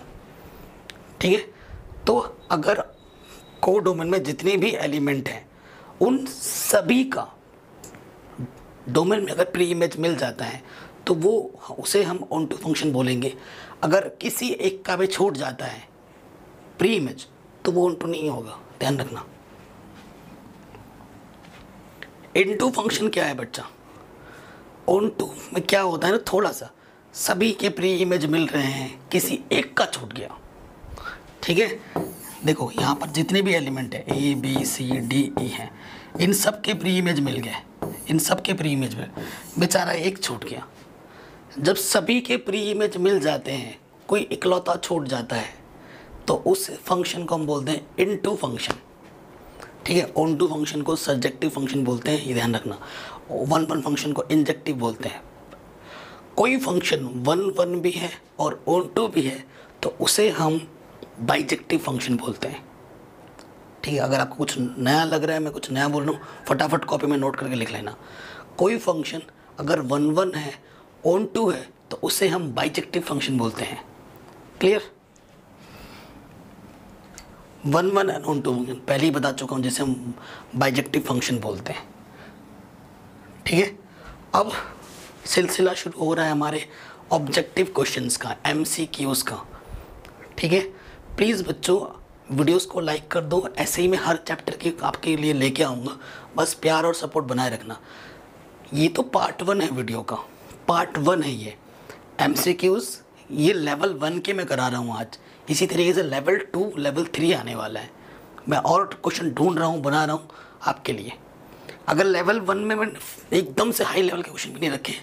ठीक है। तो अगर कोडोमेन में जितने भी एलिमेंट हैं उन सभी का डोमेन में अगर प्री इमेज मिल जाता है तो वो उसे हम ऑन टू फंक्शन बोलेंगे। अगर किसी एक का भी छूट जाता है प्री इमेज तो वो ऑन टू नहीं होगा, ध्यान रखना। इनटू फंक्शन क्या है बच्चा, ऑन टू में क्या होता है ना, थोड़ा सा सभी के प्री इमेज मिल रहे हैं, किसी एक का छूट गया, ठीक है। देखो यहाँ पर जितने भी एलिमेंट है A B C D E हैं, इन सब के प्री इमेज मिल गए, इन सब के प्री इमेज में बेचारा एक छूट गया। जब सभी के प्री इमेज मिल जाते हैं, कोई इकलौता छूट जाता है तो उस फंक्शन को हम बोलते हैं इनटू फंक्शन, ठीक है। ऑन टू फंक्शन को सब्जेक्टिव फंक्शन बोलते हैं, ये ध्यान रखना। 1 फंक्शन को इंजेक्टिव बोलते हैं। कोई फंक्शन 1 भी है और ऑन टू भी है तो उसे हम बाइजेक्टिव फंक्शन बोलते हैं, ठीक है। अगर आपको कुछ नया लग रहा है, मैं कुछ नया बोल रहा हूँ, फटाफट कॉपी में नोट करके लिख लेना। कोई फंक्शन अगर 1 है, ऑन टू है, तो उसे हम बाइजेक्टिव फंक्शन बोलते हैं। Clear? 1 and onto function पहले ही बता चुका हूँ, जिसे हम बाइजेक्टिव फंक्शन बोलते हैं, ठीक है। अब सिलसिला शुरू हो रहा है हमारे ऑब्जेक्टिव क्वेश्चंस का, MCQs का, ठीक है। प्लीज़ बच्चों वीडियोस को लाइक कर दो, ऐसे ही मैं हर चैप्टर के आपके लिए लेके आऊँगा, बस प्यार और सपोर्ट बनाए रखना। ये तो पार्ट 1 है वीडियो का, पार्ट 1 है ये। MCQs ये लेवल 1 के मैं करा रहा हूँ आज, इसी तरीके से लेवल 2 लेवल 3 आने वाला है। मैं और क्वेश्चन ढूंढ रहा हूँ, बना रहा हूँ आपके लिए। अगर लेवल 1 में मैं एकदम से हाई लेवल के क्वेश्चन भी नहीं रखे,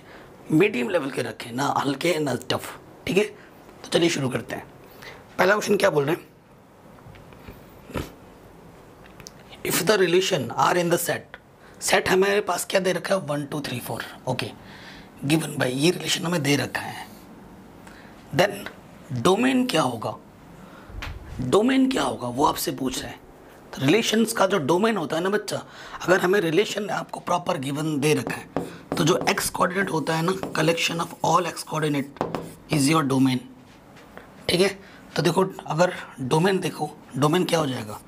मीडियम लेवल के रखे, ना हल्के ना टफ, ठीक है। तो चलिए शुरू करते हैं। पहला क्वेश्चन क्या बोल रहे हैं, if the relation R in the set हमारे पास क्या दे रखा है 1 2 3 4, ओके, गिवन बाय, ये रिलेशन हमें दे रखा है। देन डोमेन क्या होगा, डोमेन क्या होगा वो आपसे पूछ रहे हैं। तो रिलेशंस का जो डोमेन होता है ना बच्चा, अगर हमें रिलेशन आपको प्रॉपर गिवन दे रखा है तो जो एक्स कोऑर्डिनेट होता है ना, collection of all x coordinate is your domain, ठीक है। तो देखो अगर डोमेन देखो, डोमेन क्या हो जाएगा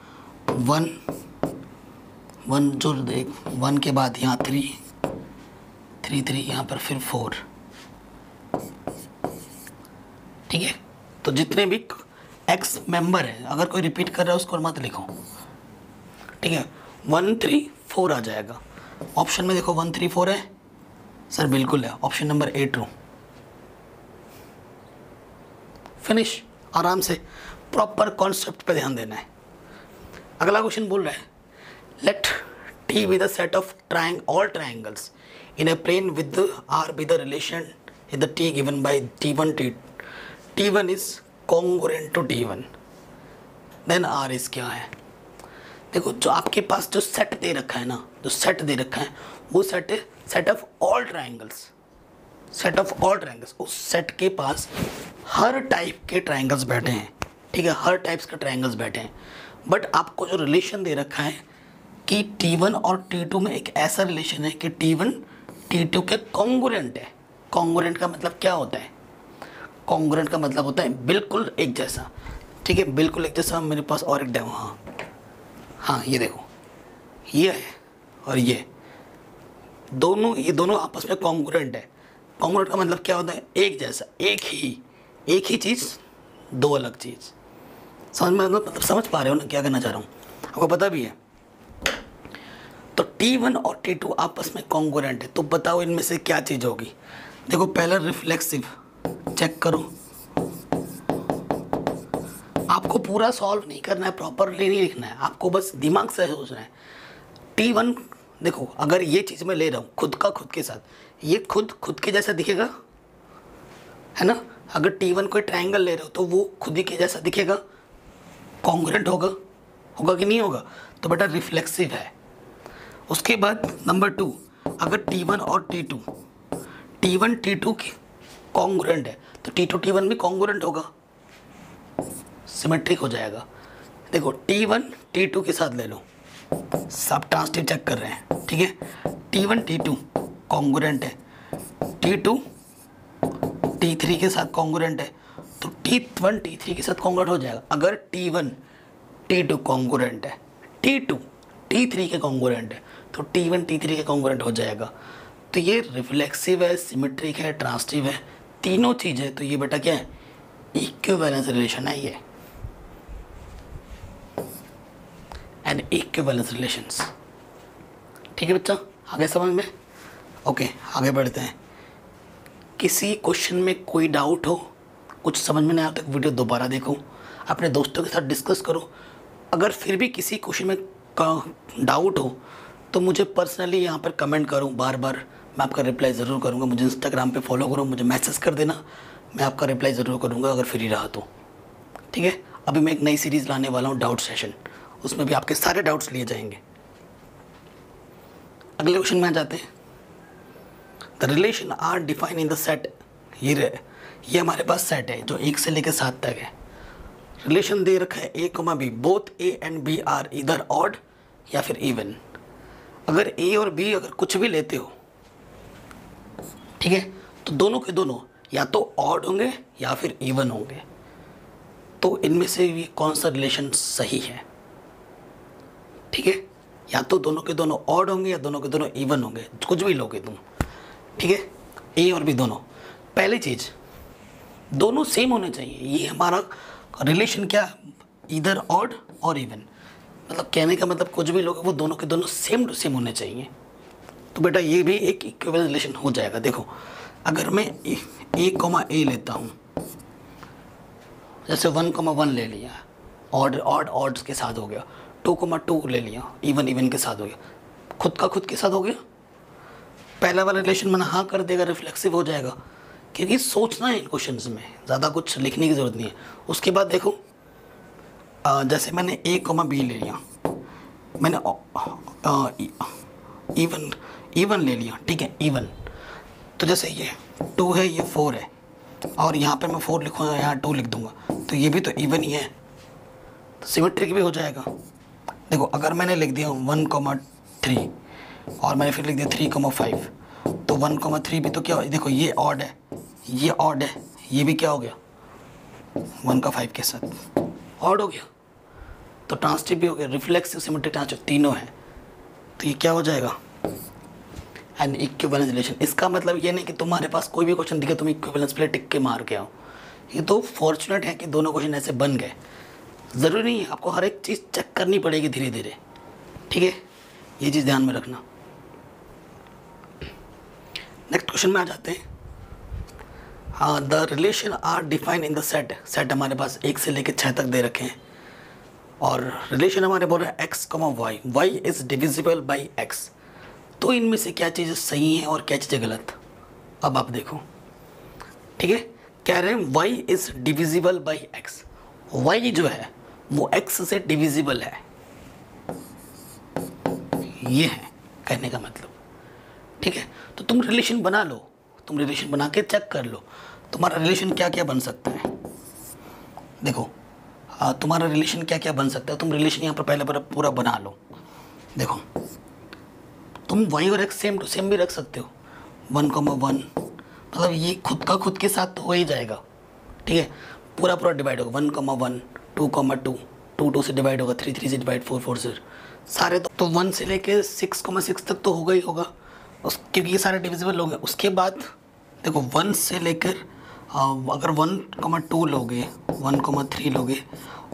1 जो देख 1 के बाद यहाँ 3 यहाँ पर फिर 4, ठीक है। तो जितने भी एक्स मेंबर है, अगर कोई रिपीट कर रहा है उसको मत लिखो, ठीक है। 1 3 4 आ जाएगा। ऑप्शन में देखो 1 3 4 है सर, बिल्कुल है, option number A true. Finish. आराम से प्रॉपर कॉन्सेप्ट पे ध्यान देना है। अगला क्वेश्चन बोल रहा है, late T be the set of all triangles in a plane with R be the relation in the T given by T1 T1 is congruent to T1, then R is क्या है। देखो जो आपके पास जो set दे रखा है ना, जो सेट दे रखा है वो सेट है set of all triangles, set of all triangles. उस सेट के पास हर टाइप के ट्राइंगल्स बैठे हैं, ठीक है, हर टाइप्स के ट्राइंगल्स बैठे हैं। बट आपको जो रिलेशन दे रखा है कि T1 और T2 में एक ऐसा रिलेशन है कि T1 T2 के कॉन्ग्रुएंट है। कॉन्ग्रुएंट का मतलब क्या होता है, कॉन्ग्रुएंट का मतलब होता है बिल्कुल एक जैसा, ठीक है, बिल्कुल एक जैसा। मेरे पास और एक डेमो, हाँ ये देखो, ये है और ये दोनों आपस में कॉन्ग्रुएंट है। कॉन्ग्रुएंट का मतलब क्या होता है? एक जैसा, एक ही चीज़, दो अलग चीज़। समझ में मतलब समझ पा रहे हो ना क्या कहना चाह रहा हूँ? आपको पता भी है। तो T1 और T2 आपस में कॉन्ग्रुएंट है, तो बताओ इनमें से क्या चीज़ होगी? देखो पहला रिफ्लेक्सिव, चेक करो। आपको पूरा सॉल्व नहीं करना है, प्रॉपरली नहीं लिखना है, आपको बस दिमाग से सोचना है। T1 देखो, अगर ये चीज़ मैं ले रहा हूँ खुद के साथ, ये खुद के जैसा दिखेगा, है ना? अगर T1 कोई ट्रायंगल ले रहे हो तो वो खुद ही के जैसा दिखेगा, कॉन्ग्रुएंट होगा कि नहीं होगा? तो बेटा रिफ्लेक्सिव है। उसके बाद नंबर 2, अगर T1 और T1 T2 की कॉन्ग्रुएंट है तो T2 T1 भी कॉन्ग्रुएंट होगा, सिमेट्रिक हो जाएगा। देखो T1 T2 के साथ ले लो, सब ट्रांसटिव चेक कर रहे हैं, ठीक है? T1 T2 कॉन्ग्रुएंट है, T2 T3 के साथ कॉन्ग्रुएंट है, तो T1 T3 के साथ कॉन्ग्रुएंट हो जाएगा। अगर T1 T2 कॉन्ग्रुएंट है, T2 T3 के कॉन्ग्रुएंट है, तो T1 T3 के कॉन्ग्रुएंट हो जाएगा। तो ये रिफ्लेक्सिव है, सिमेट्रिक है, ट्रांसटिव है, तीनों चीज़ है। तो ये बेटा क्या है? इक्विवेलेंस रिलेशन है ये, एंड इक्विवेलेंस रिलेशंस। ठीक है बच्चा, आगे समझ में? ओके, आगे बढ़ते हैं। किसी क्वेश्चन में कोई डाउट हो, कुछ समझ में नहीं आया तो वीडियो दोबारा देखो, अपने दोस्तों के साथ डिस्कस करो। अगर फिर भी किसी क्वेश्चन में डाउट हो तो मुझे पर्सनली यहाँ पर कमेंट करो, बार बार मैं आपका रिप्लाई ज़रूर करूँगा। मुझे इंस्टाग्राम पे फॉलो करो, मुझे मैसेज कर देना, मैं आपका रिप्लाई ज़रूर करूँगा अगर फ्री रहा तो। ठीक है, अभी मैं एक नई सीरीज़ लाने वाला हूँ, डाउट सेशन, उसमें भी आपके सारे डाउट्स लिए जाएंगे। अगले क्वेश्चन में आ जाते हैं। The relation R define in the set. ये हमारे पास सेट है जो 1 से लेकर 7 तक है। रिलेशन दे रखा है A, B, both A and B are इधर ऑड या फिर इवन। अगर A और B अगर कुछ भी लेते हो, ठीक है, तो दोनों के दोनों या तो ऑड होंगे या फिर इवन होंगे। तो इनमें से भी कौन सा रिलेशन सही है? ठीक है, या तो दोनों के दोनों ऑड होंगे या दोनों के दोनों इवन होंगे, कुछ भी लोगे तुम। ठीक है, A और B दोनों। पहली चीज़, दोनों सेम होने चाहिए। ये हमारा रिलेशन क्या, इधर ऑड और इवन, मतलब कहने का मतलब कुछ भी लोग वो दोनों के दोनों सेम टू सेम होने चाहिए। तो बेटा ये भी एक इक्विवेलेंट रिलेशन हो जाएगा। देखो अगर मैं A लेता हूँ, जैसे 1,1 ले लिया, ऑड के साथ हो गया, 2,2 ले लिया, इवन के साथ हो गया, खुद के साथ हो गया। पहला वाला रिलेशन मैंने हाँ कर देगा, रिफ्लेक्सिव हो जाएगा, क्योंकि सोचना है इन क्वेश्चंस में, ज़्यादा कुछ लिखने की ज़रूरत नहीं है। उसके बाद देखो जैसे मैंने A, B ले लिया, मैंने इवन ले लिया, ठीक है, इवन। तो जैसे ये 2 है, ये 4 है, और यहाँ पे मैं 4 लिखूँगा, यहाँ 2 लिख दूँगा, तो ये भी तो इवन ही है, तो सिमेट्रिक भी हो जाएगा। देखो अगर मैंने लिख दिया 1,3 और मैंने फिर लिख दिया 3,5, तो 1,3 भी तो क्या, देखो ये ऑड है, ये ऑड है, ये भी क्या हो गया 1,5 के साथ ऑड हो गया, तो ट्रांसटिव भी हो गया, रिफ्लेक्सिव, सिमेट्रिक, ट्रांसटिव तीनों है। तो ये क्या हो जाएगा, एन इक्विवेलेंस रिलेशन। इसका मतलब ये नहीं कि तुम्हारे पास कोई भी क्वेश्चन दिखे तुम इक्विवेलेंस पे टिक के मार के आओ। ये तो फॉर्चुनेट है कि दोनों क्वेश्चन ऐसे बन गए। ज़रूरी नहीं है, आपको हर एक चीज़ चेक करनी पड़ेगी धीरे धीरे। ठीक है, ये चीज़ ध्यान में रखना। नेक्स्ट क्वेश्चन में आ जाते हैं। हाँ, the relation R define in the set. Set हमारे पास 1 से लेकर 6 तक दे रखे हैं, और रिलेशन हमारे बोल रहे हैं x, y is divisible by x। तो इनमें से क्या चीज़ें सही हैं और क्या चीज़ें गलत? अब आप देखो, ठीक है, कह रहे हैं y is divisible by x। y जो है वो x से डिविजिबल है, ये है कहने का मतलब। ठीक है, तो तुम रिलेशन बना लो, तुम रिलेशन बना के चेक कर लो तुम्हारा रिलेशन क्या क्या बन सकता है। देखो तुम्हारा रिलेशन क्या क्या बन सकता है, तुम रिलेशन यहाँ पर पहले पूरा बना लो। देखो तुम y और x सेम टू सेम भी रख सकते हो, 1,1, मतलब ये खुद के साथ तो हो ही जाएगा। ठीक है, पूरा डिवाइड होगा, 1,1, 2,2, 2 2 से डिवाइड होगा, 3 3 से डिवाइड, 4 4 से सारे तो 1 से लेके 6,6 तक तो होगा ही होगा क्योंकि ये सारे डिविजिबल हो गए। उसके बाद देखो 1 से लेकर अगर 1,2 लोगे, 1,3 लोगे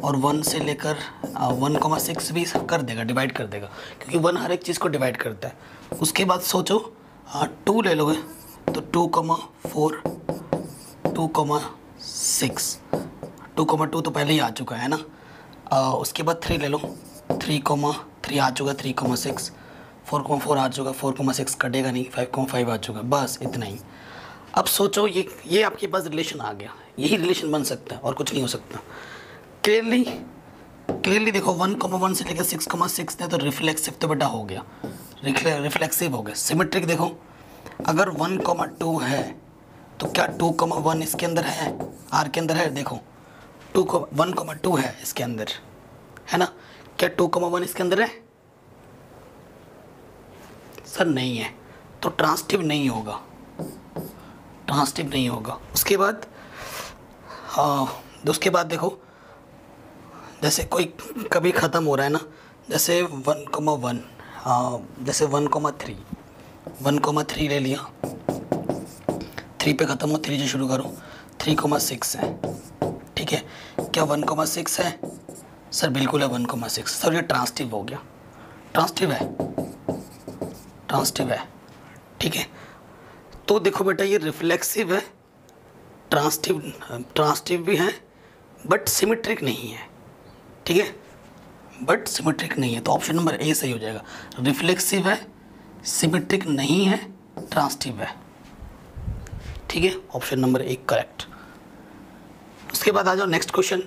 और 1 से लेकर 1,6 भी कर देगा, डिवाइड कर देगा क्योंकि 1 हर एक चीज़ को डिवाइड करता है। उसके बाद सोचो 2 ले लोगे तो 2,4 2,6 2,2 तो पहले ही आ चुका है ना। उसके बाद 3 ले लो, 3,3 आ चुका, 3,6 4,4 आ चुका, 4,6 कटेगा नहीं, 5,5 आ चुका, बस इतना ही। अब सोचो ये आपके पास रिलेशन आ गया, यही रिलेशन बन सकता है और कुछ नहीं हो सकता। क्लियरली देखो 1,1 से लेकर 6,6 है तो रिफ्लेक्सिव तो बेटा हो गया, रिफ्लेक्सिव हो गया। सिमेट्रिक देखो अगर 1,2 है तो क्या 2,1 इसके अंदर है, आर के अंदर है, देखो 1,2 है इसके अंदर, है ना। क्या 2,1 इसके अंदर है? सर नहीं है, तो ट्रांसटिव नहीं होगा, ट्रांसटिव नहीं होगा। उसके बाद देखो जैसे कोई कभी ख़त्म हो रहा है ना, जैसे 1,1 जैसे 1,3 ले लिया, 3 पे ख़त्म हो, 3 से शुरू करो, 3,6 है, ठीक है। क्या 1,6 है? सर बिल्कुल है 1,6। सर ये ट्रांसटिव हो गया, ट्रांसटिव है, ठीक है। तो देखो बेटा ये रिफ्लेक्सिव है, ट्रांसटिव भी है बट सिमेट्रिक नहीं है, ठीक है, बट सिमेट्रिक नहीं है। तो ऑप्शन नंबर ए सही हो जाएगा। रिफ्लेक्सिव है, सिमेट्रिक नहीं है, ट्रांसटिव है, ठीक है, ऑप्शन नंबर ए करेक्ट। उसके बाद आ जाओ नेक्स्ट क्वेश्चन।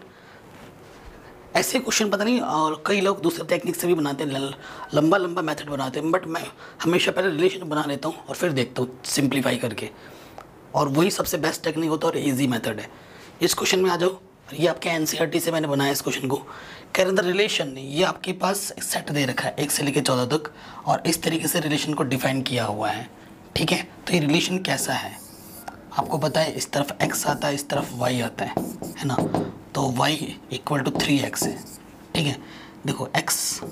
ऐसे क्वेश्चन पता नहीं और कई लोग दूसरे टेक्निक से भी बनाते हैं, लंबा मेथड बनाते हैं, बट मैं हमेशा पहले रिलेशन बना लेता हूँ और फिर देखता हूँ सिंप्लीफाई करके, और वही सबसे बेस्ट टेक्निक होता है और ईजी मेथड है। इस क्वेश्चन में आ जाओ, ये आपके एनसीईआरटी से मैंने बनाया इस क्वेश्चन को। कह रहे द रिलेशन, ये आपके पास एक सेट दे रखा है 1 से लेकर 14 तक और इस तरीके से रिलेशन को डिफाइन किया हुआ है, ठीक है। तो ये रिलेशन कैसा है आपको पता है, इस तरफ x आता है, इस तरफ y आता है ना। तो y = 3x है, ठीक है। देखो x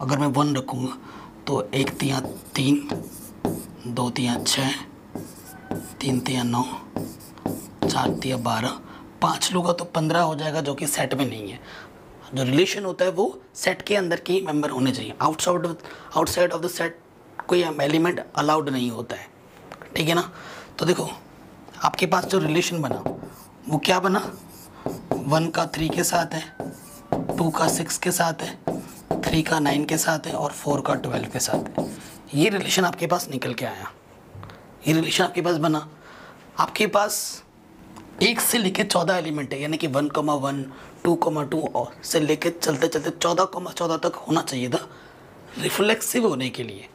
अगर मैं 1 रखूँगा तो 1 तिया 3, 2 तिया 6, 3 तिया 9, 4 तिया 12, 5 लूँगा तो 15 हो जाएगा, जो कि सेट में नहीं है। जो रिलेशन होता है वो सेट के अंदर की मेंबर होने चाहिए, आउटसाइड ऑफ द सेट कोई एलिमेंट अलाउड नहीं होता है, ठीक है ना। तो देखो आपके पास जो रिलेशन बना वो क्या बना, 1 का 3 के साथ है, 2 का 6 के साथ है, 3 का 9 के साथ है और 4 का 12 के साथ है। ये रिलेशन आपके पास निकल के आया, ये रिलेशन आपके पास बना। आपके पास 1 से लेके 14 एलिमेंट है, यानी कि 1,1 2,2 से लेके चलते चलते 14,14 तक होना चाहिए था रिफ्लेक्सिव होने के लिए,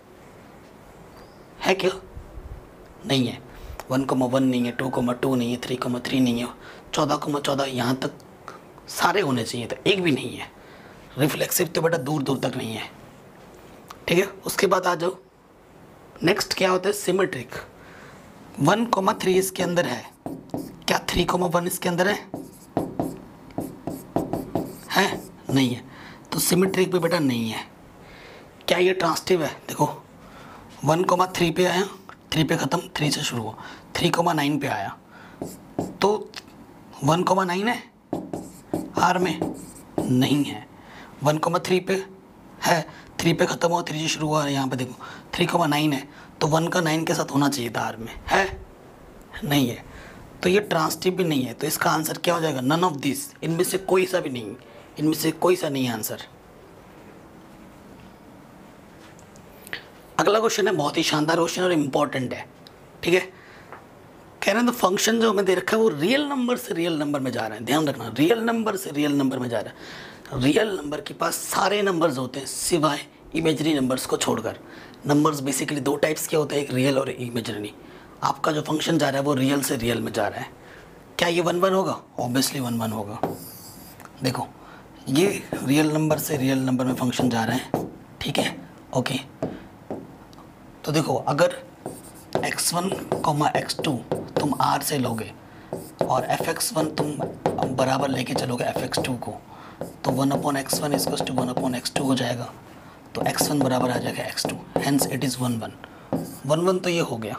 है क्या? नहीं है, 1,1 नहीं है, 2,2 नहीं है, 3,3 नहीं है, 14,14 यहाँ तक सारे होने चाहिए थे, एक भी नहीं है। रिफ्लेक्सिव तो बेटा दूर दूर तक नहीं है, ठीक है। उसके बाद आ जाओ नेक्स्ट क्या होता है, सिमेट्रिक। 1,3 इसके अंदर है, क्या 3,1 इसके अंदर है? नहीं है, तो सिमेट्रिक भी बेटा नहीं है। क्या ये ट्रांसटिव है? देखो 1,3 पे आया, 3 पे ख़त्म, 3 से शुरू हुआ, 3,9 पे आया, तो 1,9 है आर में? नहीं है। 1,3 पे है, 3 पे ख़त्म हुआ, 3 से शुरू हुआ, यहाँ पे देखो 3,9 है, तो 1 का 9 के साथ होना चाहिए था आर में, है नहीं है। तो ये ट्रांसटिव भी नहीं है, तो इसका आंसर क्या हो जाएगा, नन ऑफ दिस, इनमें से कोई सा भी नहीं, इनमें से कोई सा नहीं है आंसर। अगला क्वेश्चन है बहुत ही शानदार क्वेश्चन और इम्पॉर्टेंट है, ठीक है। कह रहे हैं तो फंक्शन जो हमें दे रखा है वो रियल नंबर से रियल नंबर में जा रहा है, ध्यान रखना, रियल नंबर से रियल नंबर में जा रहा है। रियल नंबर के पास सारे नंबर्स होते हैं सिवाय इमेजरी नंबर्स को छोड़कर। नंबर्स बेसिकली 2 टाइप्स के होते हैं, एक रियल और इमेजरी। आपका जो फंक्शन जा रहा है वो रियल से रियल में जा रहा है। क्या ये 1 1 होगा? ऑब्वियसली 1 1 होगा। देखो ये रियल नंबर से रियल नंबर में फंक्शन जा रहा है, ठीक है, ओके। तो देखो अगर x1, x2 तुम r से लोगे और fx1 तुम बराबर लेके चलोगे fx2 को, तो 1/x1 इक्वल्स टू 1/x2 हो जाएगा। तो x1 बराबर आ जाएगा x2, हेंस इट इज़ 1 1 1 1। तो ये हो गया,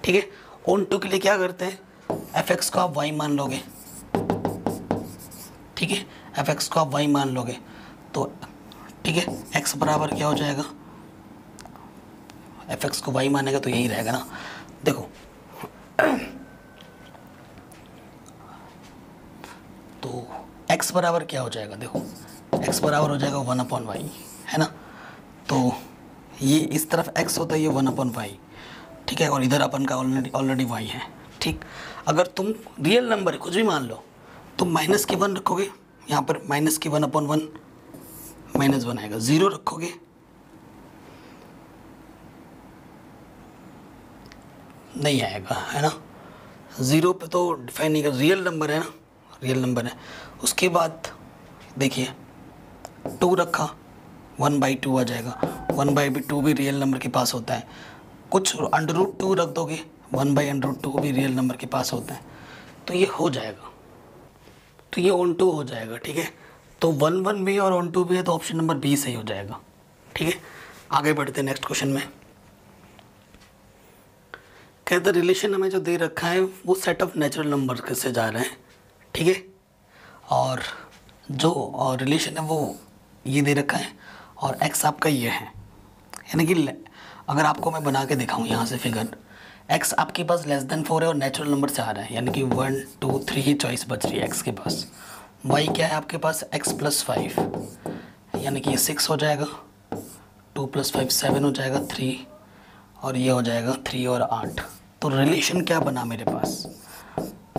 ठीक है। ऑन टू के लिए क्या करते हैं, fx को आप y मान लोगे, ठीक है, fx को आप y मान लोगे तो ठीक है, x बराबर क्या हो जाएगा, fx को y मानेगा तो यही रहेगा ना। देखो तो x बराबर क्या हो जाएगा, देखो x बराबर हो जाएगा 1/y, है ना। तो ये इस तरफ x होता है, ये 1/y, ठीक है, और इधर अपन का ऑलरेडी y है, ठीक। अगर तुम रियल नंबर कुछ भी मान लो, तुम -1 रखोगे, यहाँ पर -1/1 -1 आएगा, 0 रखोगे नहीं आएगा, है ना। 0 पे तो डिफाइन नहीं कर, रियल नंबर है ना, रियल नंबर है। उसके बाद देखिए 2 रखा, 1/2 आ जाएगा, 1/2 भी रियल नंबर के पास होता है। कुछ √2 रख दोगे, 1/√2 भी रियल नंबर के पास होता है, तो ये हो जाएगा, तो ये ऑन टू हो जाएगा, ठीक है। तो 1 1 भी और ऑन टू भी है, तो ऑप्शन नंबर बी सही हो जाएगा, ठीक है। आगे बढ़ते हैं नेक्स्ट क्वेश्चन में। कहते रिलेशन हमें जो दे रखा है वो सेट ऑफ नेचुरल नंबर से जा रहे हैं, ठीक है, और जो रिलेशन है वो ये दे रखा है और x आपका ये है, यानी कि अगर आपको मैं बना के दिखाऊं यहाँ से फिगर, x आपके पास <4 है और नेचुरल नंबर से आ रहा है, यानी कि 1 2 3 ही चॉइस बच रही है x के पास। y क्या है आपके पास, x + 5, यानी कि ये 6 हो जाएगा, 2 + 5 7 हो जाएगा, 3, और ये हो जाएगा 3 और 8। तो रिलेशन क्या बना मेरे पास,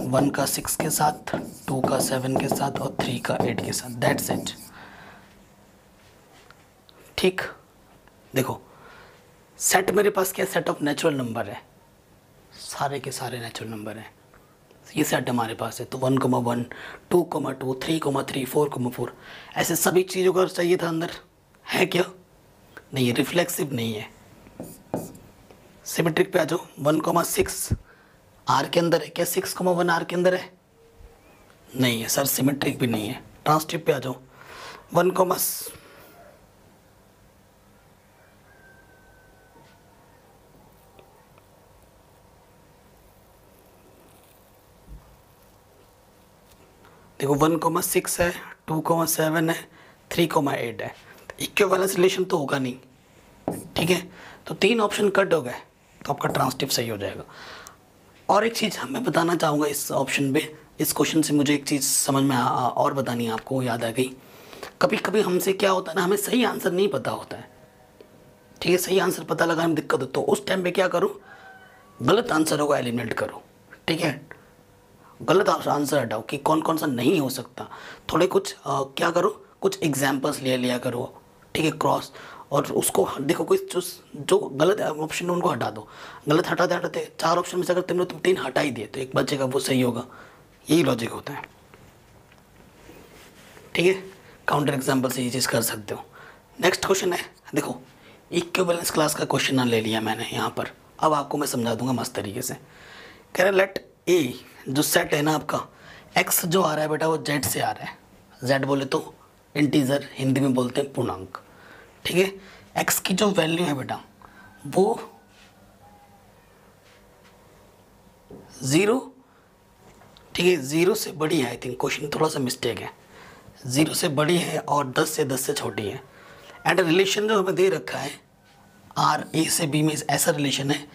1 का 6 के साथ, 2 का 7 के साथ और 3 का 8 के साथ, दैट्स इट, ठीक। देखो सेट मेरे पास क्या, सेट ऑफ नेचुरल नंबर है, सारे के सारे नेचुरल नंबर हैं, ये सेट हमारे पास है। तो 1, 1 2, 2 3, 3 4, 4 ऐसे सभी चीज़ों का चाहिए था अंदर, है क्या, नहीं है, रिफ्लेक्सिव नहीं है। सिमेट्रिक पे आ जाओ, 1,6 आर के अंदर है क्या, 6,1 आर के अंदर है, नहीं है सर, सिमेट्रिक भी नहीं है। ट्रांसटिव पे आ जाओ, 1, देखो 1,6 है, 2,7 है, 3,8 है, इक्विवेलेंस रिलेशन तो होगा नहीं, ठीक है। तो 3 ऑप्शन कट हो गए, तो आपका ट्रांसटिव सही हो जाएगा। और एक चीज़ मैं बताना चाहूँगा इस ऑप्शन पे, इस क्वेश्चन से मुझे एक चीज़ समझ में और बतानी है, आपको याद आ गई। कभी कभी हमसे क्या होता है ना, हमें सही आंसर नहीं पता होता है, ठीक है, सही आंसर पता लगाने में दिक्कत हो, तो उस टाइम पे क्या करो, गलत आंसर होगा एलिमिनेट करो, ठीक है, गलत आंसर हटाओ कि कौन कौन सा नहीं हो सकता। थोड़े कुछ क्या करो, कुछ एग्जाम्पल्स ले लिया करो, ठीक है, क्रॉस, और उसको देखो कोई जो गलत ऑप्शन है उनको हटा दो। गलत हटाते हटाते 4 ऑप्शन में से अगर तुम 3 हटा ही दिए तो एक बचेगा, वो सही होगा, यही लॉजिक होता है, ठीक है। काउंटर एग्जाम्पल से ये चीज़ कर सकते हो। नेक्स्ट क्वेश्चन है, देखो इक्विवेलेंस क्लास का क्वेश्चन ले लिया मैंने यहाँ पर, अब आपको मैं समझा दूंगा मस्त तरीके से। कह रहे लेट ए, जो सेट है ना आपका, x जो आ रहा है बेटा वो z से आ रहा है, z बोले तो इंटीजर, हिंदी में बोलते हैं पूर्णांक, ठीक है। x की जो वैल्यू है बेटा वो 0, ठीक है, 0 से बड़ी है, आई थिंक क्वेश्चन थोड़ा सा मिस्टेक है, 0 से बड़ी है और 10 से छोटी है। एंड रिलेशन जो हमें दे रखा है आर ए से बी में ऐसा रिलेशन है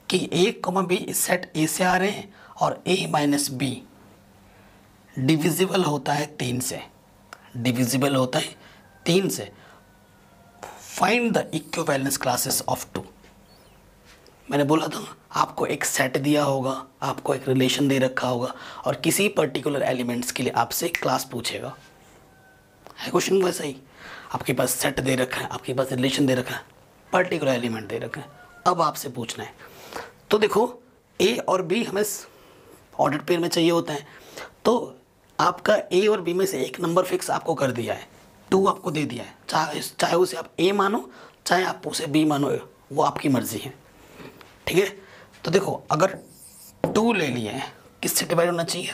कि a, b इस सेट ए से आ रहे हैं और a - b डिविजिबल होता है 3 से, डिविजिबल होता है 3 से। Find the equivalence classes of 2। मैंने बोला था आपको एक सेट दिया होगा, आपको एक रिलेशन दे रखा होगा और किसी पर्टिकुलर एलिमेंट्स के लिए आपसे क्लास पूछेगा, है क्वेश्चन वैसा ही। आपके पास सेट दे रखा है, आपके पास रिलेशन दे रखा है, पर्टिकुलर एलिमेंट दे रखा है, अब आपसे पूछना है। तो देखो ए और बी हमें ऑर्डर पेयर में चाहिए होता है, तो आपका ए और बी में से एक नंबर फिक्स आपको कर दिया है, 2 आपको दे दिया है, चाहे उसे आप ए मानो चाहे आप उसे बी मानो, वो आपकी मर्जी है, ठीक है। तो देखो अगर 2 ले लिए हैं, किससे डिवाइड होना चाहिए,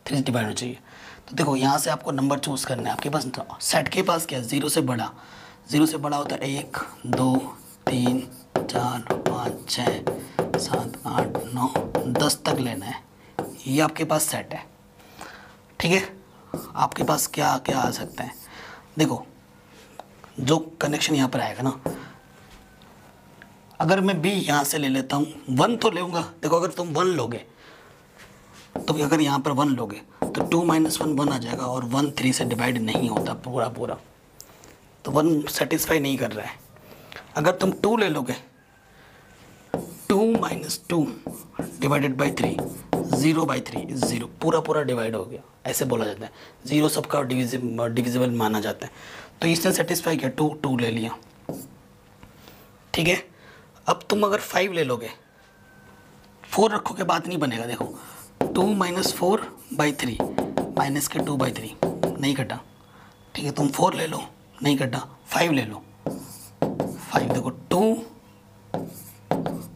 3 से डिवाइड होना चाहिए। तो देखो यहाँ से आपको नंबर चूज़ करना है। आपके पास सेट के पास क्या है, 0 से बड़ा, 0 से बड़ा होता है 1 2 3 4 5 6 7 8 9 10 तक लेना है। ये आपके पास सेट है, ठीक है। आपके पास क्या क्या आ सकता है, देखो जो कनेक्शन यहाँ पर आएगा ना, अगर मैं बी यहाँ से ले लेता हूँ, 1 तो लूँगा। देखो अगर तुम 1 लोगे तो अगर यहाँ पर 1 लोगे तो 2 - 1 1 आ जाएगा, और 1 3 से डिवाइड नहीं होता पूरा पूरा, तो 1 सेटिस्फाई नहीं कर रहा है। अगर तुम 2 ले लोगे, 2 - 2 डिवाइडेड बाई 3, 0/3 इज 0, पूरा पूरा डिवाइड हो गया, ऐसे बोला जाता है। 0 सबका डिविजिबल माना जाता है। तो इसने सेटिस्फाई किया, 2 ले लिया, ठीक है। अब तुम अगर 5 ले लोगे, 4 रखोगे बात नहीं बनेगा। देखो 2 - 4/3 माइनस के 2/3 नहीं कटा, ठीक है। तुम 4 ले लो, नहीं कटा, 5 ले लो, 5 देखो 2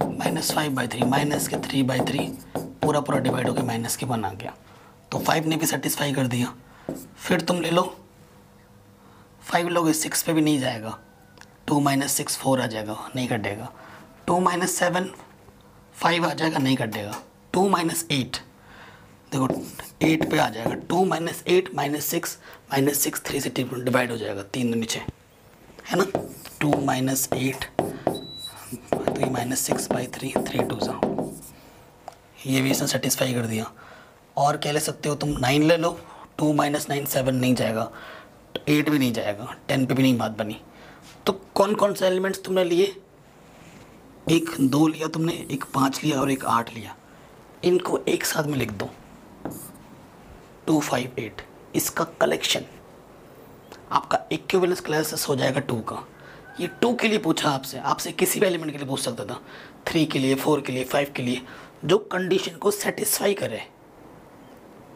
- 5/3 माइनस के 3/3 पूरा पूरा डिवाइड होकर माइनस के 1 आ गया। तो 5 ने भी सेटिस्फाई कर दिया। फिर तुम ले लो, 5 लोगे 6 पे भी नहीं जाएगा, 2 - 6 4 आ जाएगा, नहीं कटेगा। 2 - 7 5 आ जाएगा, नहीं कटेगा। 2 - 8 देखो 8 पे आ जाएगा, 2 - 8 - 6 -6 3 से डिवाइड हो जाएगा, 3 नीचे है ना। 2 - 8 तो ये -6/3 3 2 सा, ये भी इसने सेटिस्फाई कर दिया। और क्या ले सकते हो तुम, 9 ले लो, 2 - 9 7 नहीं जाएगा, 8 भी नहीं जाएगा, 10 पे भी नहीं बात बनी। तो कौन कौन से एलिमेंट्स तुमने लिए, एक 2 लिया तुमने, एक 5 लिया और एक 8 लिया। इनको एक साथ में लिख दो, 2 5 8, इसका कलेक्शन आपका इक्विवेलेंस क्लासेस हो जाएगा 2 का। ये 2 के लिए पूछा आपसे, आपसे किसी भी एलिमेंट के लिए पूछ सकता था, 3 के लिए, 4 के लिए, 5 के लिए, जो कंडीशन को सेटिस्फाई करे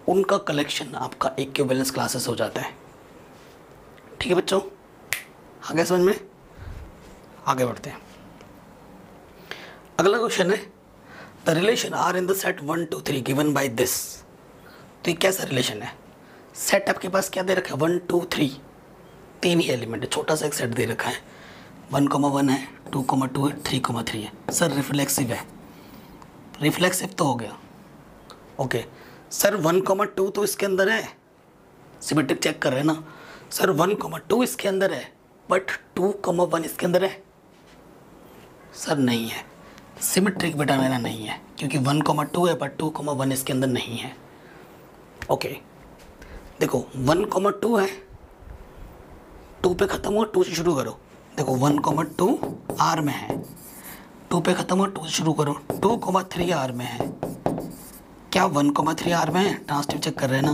उनका कलेक्शन आपका इक्विवेलेंस क्लासेस हो जाता है, ठीक है बच्चों। आगे समझ में, आगे बढ़ते हैं। अगला क्वेश्चन है, the relation R in the set 1 2 3 given by this. तो ये कैसा रिलेशन है, सेट आपके पास क्या दे रखा है, 1 2 3, 3 ही एलिमेंट है, छोटा सा एक सेट दे रखा है। 1,1 है, 2,2 है, 3,3 है। सर रिफ्लेक्सिव है, रिफ्लेक्सिव तो हो गया, ओके। सर 1,2 तो इसके अंदर है, सिमेट्रिक चेक कर रहे हैं ना। सर 1,2 इसके अंदर है, बट 2,1 इसके अंदर है। सर नहीं है, सिमेट्रिक बेटा मेरा नहीं है, क्योंकि 1,2 है बट 2,1 इसके अंदर नहीं है, ओके। देखो 1,2 है, 2 पे ख़त्म हुआ, 2 से शुरू करो। देखो 1,2 आर में है, 2 पे ख़त्म हुआ, 2 से शुरू करो। 2,3 आर में है, क्या 1,3 आर में है, ट्रांसटिव चेक कर रहे हैं ना,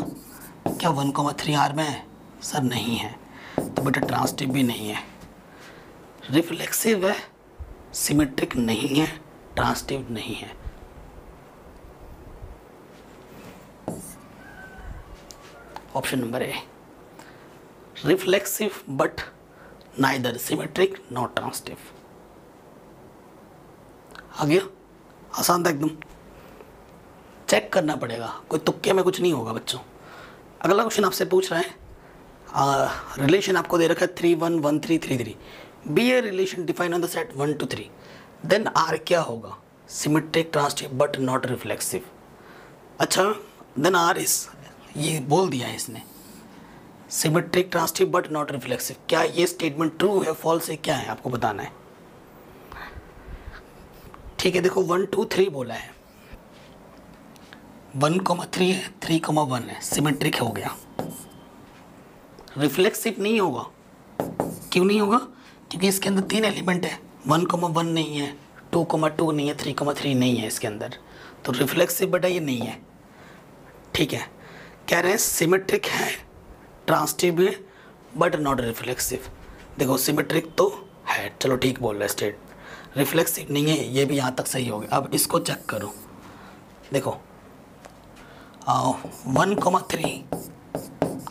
क्या 1,3 आर में है। सर नहीं है, तो बेटा ट्रांसटिव भी नहीं है, रिफ्लेक्सिव है, सिमेट्रिक नहीं है, ट्रांसटिव नहीं है। Option number A, reflexive but neither symmetric not transitive. आ गया, आसान था एकदम, चेक करना पड़ेगा, कोई तुक्के में कुछ नहीं होगा बच्चों। अगला क्वेश्चन आपसे पूछ रहा है, रिलेशन आपको दे रखा है 3 1 1 3 3 3, B a relation define on the set 1 2 3, then R क्या होगा, symmetric transitive but not reflexive. अच्छा, देन आर इज, ये बोल दिया है इसने, symmetric transitive but not reflexive. क्या ये स्टेटमेंट ट्रू है, फॉल्स है, क्या है आपको बताना है, ठीक है। देखो 1 2 3 बोला है, 1,3 है, 3,1 है, सिमेट्रिक हो गया, रिफ्लेक्सिव नहीं होगा। क्यों नहीं होगा, क्योंकि इसके अंदर 3 एलिमेंट है, 1,1 नहीं है, 2,2 नहीं है, 3,3 नहीं है इसके अंदर, तो रिफ्लेक्सिव बेटा ये नहीं है, ठीक है। कह रहे हैं सिमेट्रिक है, ट्रांसटिव है बट नॉट रिफ्लेक्सिव। देखो सिमेट्रिक तो है, चलो ठीक बोल रहे हैं स्टेट, रिफ्लेक्सिव नहीं है, ये भी यहाँ तक सही हो गया। अब इसको चेक करो, देखो 1,3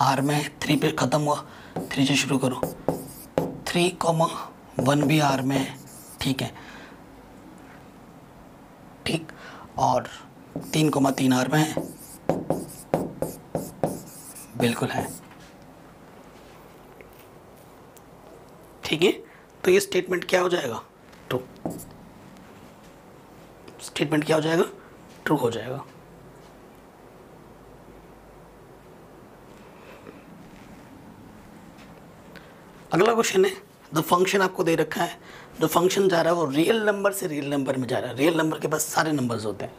आर में, 3 पे ख़त्म हुआ, 3 से शुरू करो, 3,1 भी आर में है, ठीक है, ठीक, और 3,3 आर में है, बिल्कुल है। ठीक है, तो ये स्टेटमेंट क्या हो जाएगा? ट्रू। स्टेटमेंट क्या हो जाएगा? ट्रू हो जाएगा। अगला क्वेश्चन है, द फंक्शन आपको दे रखा है, जो फंक्शन जा रहा है वो रियल नंबर से रियल नंबर में जा रहा है। रियल नंबर के पास सारे नंबर्स होते हैं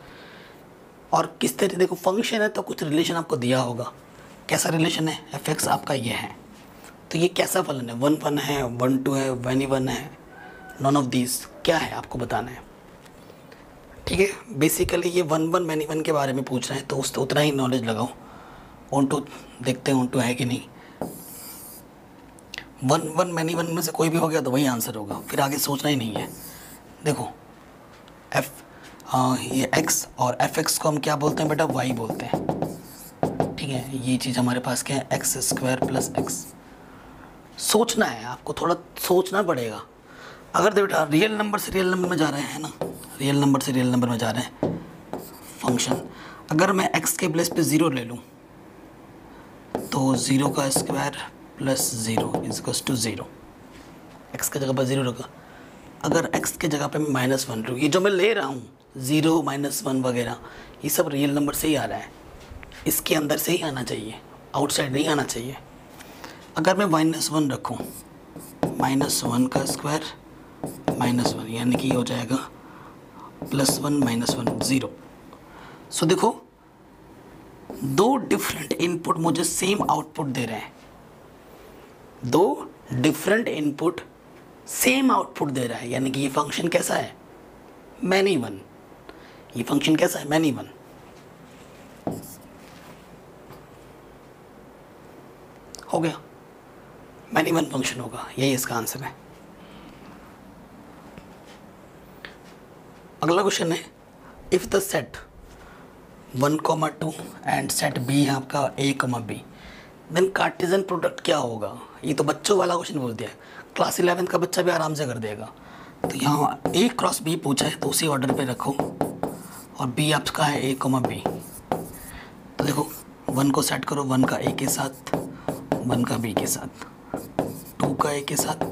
और किस तरह, देखो फंक्शन है तो कुछ रिलेशन आपको दिया होगा। कैसा रिलेशन है? एफ एक्स आपका ये है, तो ये कैसा फलन है? 1 1 है, 1 2 है, 1 1 है, नॉन ऑफ दीज क्या है आपको बताना है। ठीक है, बेसिकली ये 1 1 मैनी 1 के बारे में पूछ रहे हैं, तो उस उतना ही नॉलेज लगाओ। ऑन टू देखते हैं ऑन टू है कि नहीं। 1 1 मैनी 1 में से कोई भी हो गया तो वही आंसर होगा, फिर आगे सोचना ही नहीं है। देखो ये x और एफ एक्स को हम क्या बोलते हैं बेटा? y बोलते हैं। ठीक है, ये चीज़ हमारे पास क्या है? X square plus x. सोचना है आपको, थोड़ा सोचना पड़ेगा। अगर तो बेटा रियल नंबर से रियल नंबर में जा रहे हैं ना, रियल नंबर से रियल नंबर में जा रहे हैं फंक्शन, अगर मैं x के प्लेस पे 0 ले लूँ तो 0 का square plus 0 equals to 0। X की जगह पर 0 रखा, अगर x की जगह पे मैं -1 लूँ, ये जो मैं ले रहा हूँ 0 -1 वगैरह, ये सब रियल नंबर से ही आ रहा है, इसके अंदर से ही आना चाहिए, आउटसाइड नहीं आना चाहिए। अगर मैं -1 रखूँ, -1 का स्क्वायर -1 यानी कि हो जाएगा +1 -1 0। सो देखो दो डिफरेंट इनपुट मुझे सेम आउटपुट दे रहे हैं, दो डिफरेंट इनपुट सेम आउटपुट दे रहा है, यानी कि ये फंक्शन कैसा है? Many one. ये फंक्शन कैसा है? Many one. हो गया, मैनी वन फंक्शन होगा, यही इसका आंसर है। अगला क्वेश्चन है, if the set 1, 2 and set B है आपका a, b, then Cartesian product क्या होगा? ये तो बच्चों वाला क्वेश्चन बोल दिया है, क्लास 11th का बच्चा भी आराम से कर देगा। तो यहाँ a क्रॉस b पूछा है तो उसी ऑर्डर पे रखो, और b आपका है a, b। तो देखो 1 को सेट करो, 1 का a के साथ, 1 का b के साथ, 2 का a के साथ,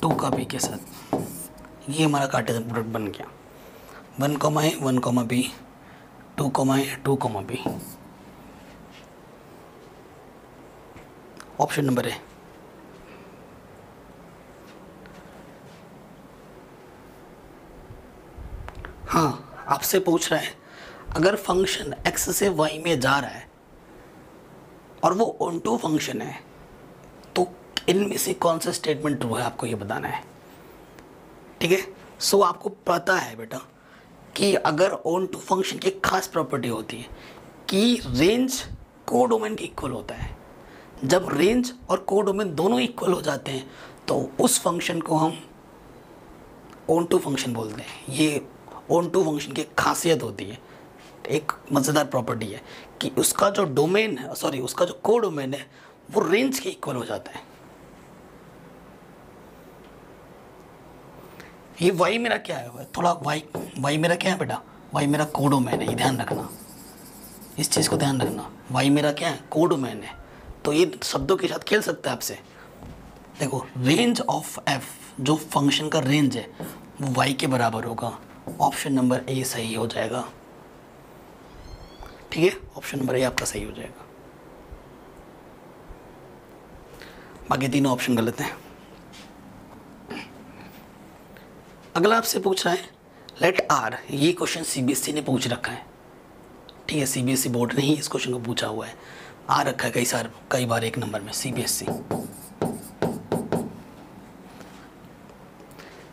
2 का b के साथ, ये हमारा कार्टेशियन प्रोडक्ट बन गया। 1, a 1, b, 2, a 2, b। Option number है। हाँ, आपसे पूछ रहा है अगर फंक्शन x से y में जा रहा है और वो ऑन टू फंक्शन है तो इनमें से कौन सा स्टेटमेंट ट्रू है, आपको ये बताना है। ठीक है, सो आपको पता है बेटा कि अगर ऑन टू फंक्शन की खास प्रॉपर्टी होती है कि रेंज कोडोमेन के इक्वल होता है। जब रेंज और कोडोमेन दोनों इक्वल हो जाते हैं तो उस फंक्शन को हम ऑन टू फंक्शन बोलते हैं। ये ऑन टू फंक्शन की खासियत होती है, एक मज़ेदार प्रॉपर्टी है कि उसका जो डोमेन है, सॉरी उसका जो कोडोमेन है वो रेंज के इक्वल हो जाता है। ये y मेरा क्या है? थोड़ा y मेरा क्या है बेटा? y मेरा कोडोमेन है, ये ध्यान रखना, इस चीज़ को ध्यान रखना। y मेरा क्या है? कोडोमेन है। तो ये शब्दों के साथ खेल सकता है आपसे। देखो रेंज ऑफ f, जो फंक्शन का रेंज है वो y के बराबर होगा। ऑप्शन नंबर ए सही हो जाएगा। ठीक है, ऑप्शन नंबर ए आपका सही हो जाएगा, बाकी तीनों ऑप्शन गलत हैं। अगला आपसे पूछ रहा है लेट आर, ये क्वेश्चन सीबीएसई ने पूछ रखा है। ठीक है, सीबीएसई बोर्ड ने ही इस क्वेश्चन को पूछा हुआ है, आ रखा है कई बार 1 नंबर में सीबीएसई।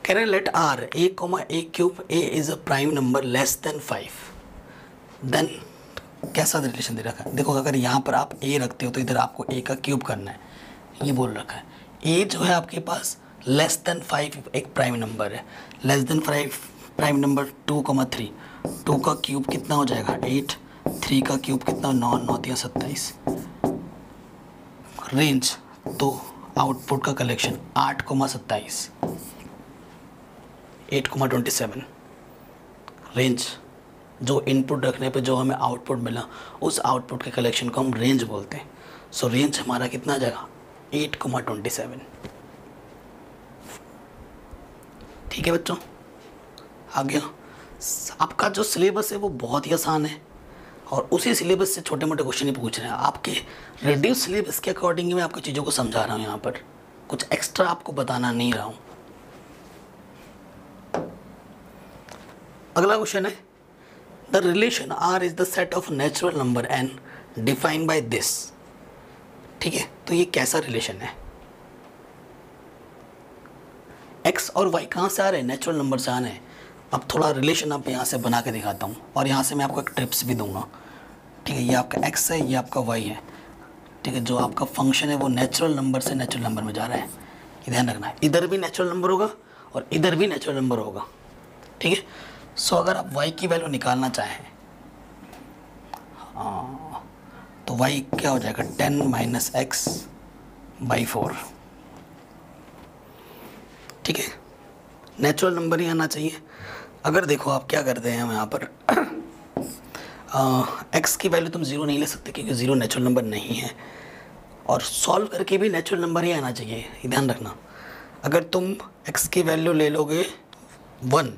कह रहे let R a, a is a prime number less than 5, then कैसा रिलेशन दे रखा है? देखो अगर यहाँ पर आप a रखते हो तो इधर आपको a का क्यूब करना है, ये बोल रखा है। a जो है आपके पास लेस देन 5 एक प्राइम नंबर है, लेस देन 5 प्राइम नंबर 2, 3, 2 का क्यूब कितना हो जाएगा? 8, 3 का क्यूब कितना? 9, 9 या 27। रेंज तो आउटपुट का कलेक्शन 8, 27, 8,27। रेंज जो इनपुट रखने पे जो हमें आउटपुट मिला उस आउटपुट के कलेक्शन को हम रेंज बोलते हैं। सो रेंज हमारा कितना आ जाएगा 8,27। ठीक है बच्चों, आ गया। आपका जो सिलेबस है वो बहुत ही आसान है और उसी सिलेबस से छोटे मोटे क्वेश्चन ही पूछ रहे हैं। आपके रिड्यूस सिलेबस के अकॉर्डिंग मैं आपको चीज़ों को समझा रहा हूँ, यहाँ पर कुछ एक्स्ट्रा आपको बताना नहीं रहा हूँ। अगला क्वेश्चन है the relation R is the set of natural number N defined by this. ठीक है, तो ये कैसा रिलेशन है? एक्स और वाई कहाँ से आ रहे हैं? नेचुरल नंबर से आ रहे हैं। अब थोड़ा रिलेशन आप यहाँ से बना के दिखाता हूँ और यहाँ से मैं आपको एक टिप्स भी दूंगा। ठीक है, ये आपका एक्स है, ये आपका वाई है। ठीक है, जो आपका फंक्शन है वो नेचुरल नंबर से नेचुरल नंबर में जा रहा है, ये ध्यान रखना है। इधर भी नेचुरल नंबर होगा और इधर भी नेचुरल नंबर होगा। ठीक है, सो अगर आप y की वैल्यू निकालना चाहें तो y क्या हो जाएगा 10 - x/4। ठीक है, नेचुरल नंबर ही आना चाहिए। अगर देखो आप क्या करते हैं, हम यहाँ पर x की वैल्यू तुम 0 नहीं ले सकते क्योंकि 0 नेचुरल नंबर नहीं है, और सॉल्व करके भी नेचुरल नंबर ही आना चाहिए, ये ध्यान रखना। अगर तुम x की वैल्यू ले लोगे 1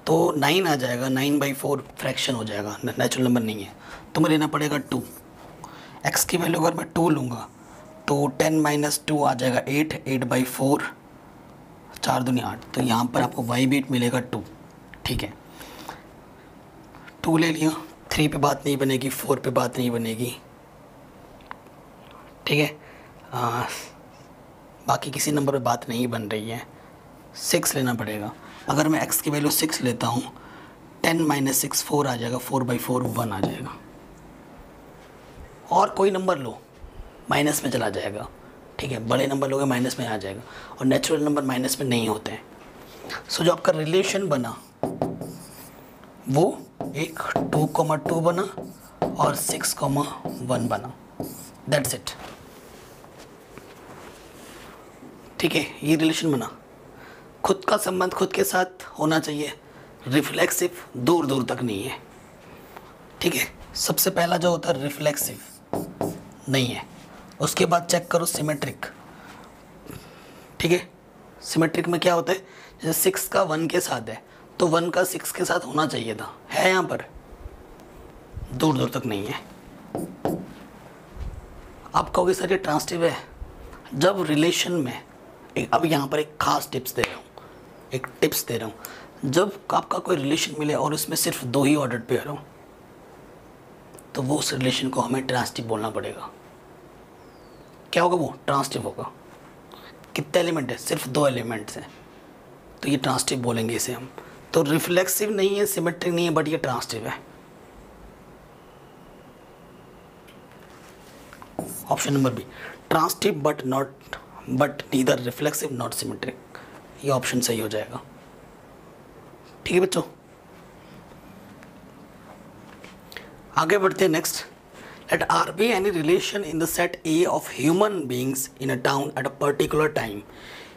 तो 9 आ जाएगा, 9/4 फ्रैक्शन हो जाएगा, नेचुरल नंबर नहीं है। तुम्हें लेना पड़ेगा 2। x की वैल्यू अगर मैं 2 लूँगा तो 10 - 2 आ जाएगा 8, 8/4, 4 दूनी 8। तो यहाँ पर आपको y बीट मिलेगा 2। ठीक है, 2 ले लिया, 3 पे बात नहीं बनेगी, 4 पे बात नहीं बनेगी। ठीक है, बाकी किसी नंबर पे बात नहीं बन रही है। 6 लेना पड़ेगा। अगर मैं x की वैल्यू 6 लेता हूँ, 10 - 6 4 आ जाएगा, 4/4 1 आ जाएगा। और कोई नंबर लो माइनस में चला जाएगा। ठीक है, बड़े नंबर लोगे माइनस में आ जाएगा, और नेचुरल नंबर माइनस में नहीं होते हैं। सो जो आपका रिलेशन बना वो एक 2,2 बना और 6,1 बना, दैट्स इट। ठीक है, ये रिलेशन बना। खुद का संबंध खुद के साथ होना चाहिए, रिफ्लेक्सिव दूर दूर तक नहीं है। ठीक है, सबसे पहला जो होता है रिफ्लेक्सिव नहीं है, उसके बाद चेक करो सिमेट्रिक। ठीक है, सिमेट्रिक में क्या होता है, जैसे 6 का 1 के साथ है तो 1 का 6 के साथ होना चाहिए था, है यहाँ पर दूर दूर तक नहीं है। आप कहोगे सर ये ट्रांसटिव है। जब रिलेशन में अब यहाँ पर एक खास टिप्स दे रहा हूँ, जब आपका कोई रिलेशन मिले और उसमें सिर्फ 2 ही ऑर्डर पेयर हो तो वो उस रिलेशन को हमें ट्रांसटिव बोलना पड़ेगा। क्या होगा? वो ट्रांसटिव होगा। कितने एलिमेंट है? सिर्फ 2 एलिमेंट्स हैं, तो ये ट्रांसटिव बोलेंगे इसे हम। तो रिफ्लेक्सिव नहीं है, सिमेट्रिक नहीं है, बट ये ट्रांसटिव है। Option number B, transitive but neither reflexive not symmetric, ये ऑप्शन सही हो जाएगा। ठीक है बच्चों, आगे बढ़ते हैं। Next, let R be any relation in the set A of human beings in a town at a particular time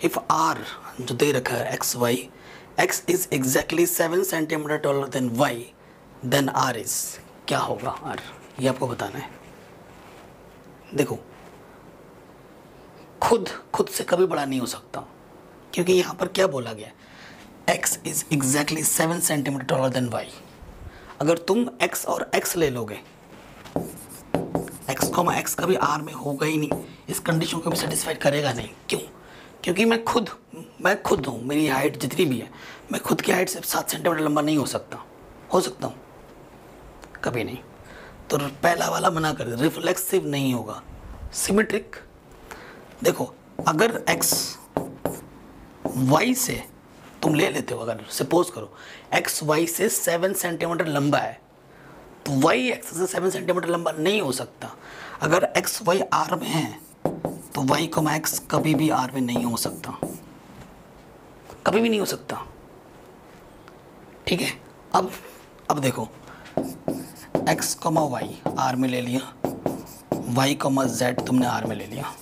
if R जो दे रखा है X Y, X is exactly 7 centimetre taller than Y, then R is क्या होगा? Are, ये आपको बताना है। देखो, खुद से कभी बड़ा नहीं हो सकता, क्योंकि यहाँ पर क्या बोला गया, x is exactly 7 centimetre taller then y। अगर तुम x और x ले लोगे, x, कभी r में होगा ही नहीं, इस कंडीशन को भी सेटिस्फाइड करेगा नहीं। क्यों? क्योंकि मैं खुद हूँ, मेरी हाइट जितनी भी है, मैं खुद की हाइट से 7 सेंटीमीटर लंबा नहीं हो सकता हूँ? कभी नहीं। तो पहला वाला मना कर, रिफ्लेक्सिव नहीं होगा। सिमेट्रिक, देखो अगर x y से तुम ले लेते हो, अगर सपोज करो x y से 7 सेंटीमीटर लंबा है तो y x से 7 सेंटीमीटर लंबा नहीं हो सकता। अगर x y r में है तो y, x कभी भी r में नहीं हो सकता, कभी भी नहीं हो सकता। ठीक है, अब देखो x, y r में ले लिया, y, z तुमने r में ले लिया।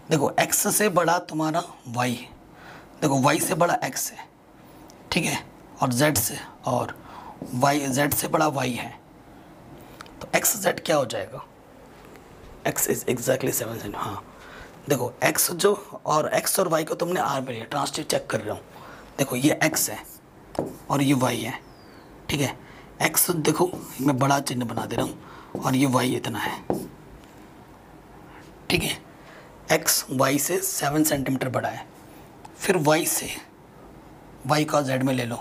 देखो x से बड़ा तुम्हारा y, देखो y से बड़ा x है, ठीक है, और z से बड़ा y है, तो x z क्या हो जाएगा? x is exactly 7 centimetre. हाँ देखो x जो और x और y को तुमने r पे लिया, ट्रांसटिव चेक कर रहा हूँ। देखो ये x है और ये y है, ठीक है। x देखो मैं बड़ा चिन्ह बना दे रहा हूँ और ये y इतना है, ठीक है। x y से 7 सेंटीमीटर बड़ा है। फिर y से y का z में ले लो,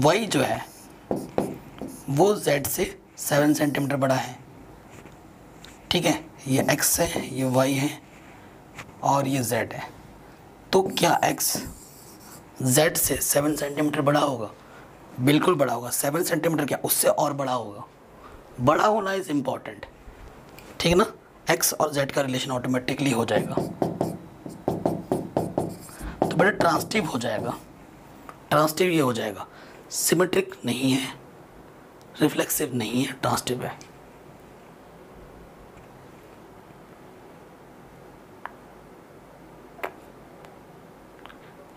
y जो है वो z से 7 सेंटीमीटर बड़ा है, ठीक है। ये x है, ये y है और ये z है। तो क्या x z से 7 सेंटीमीटर बड़ा होगा? बिल्कुल बड़ा होगा। 7 सेंटीमीटर क्या, उससे और बड़ा होगा। बड़ा होना इज इम्पॉर्टेंट, ठीक है ना। x और z का रिलेशन ऑटोमेटिकली हो जाएगा, तो बड़ा ट्रांसटिव हो जाएगा। ट्रांसटिव ये हो जाएगा, सिमेट्रिक नहीं है, रिफ्लेक्सिव नहीं है, ट्रांसटिव है।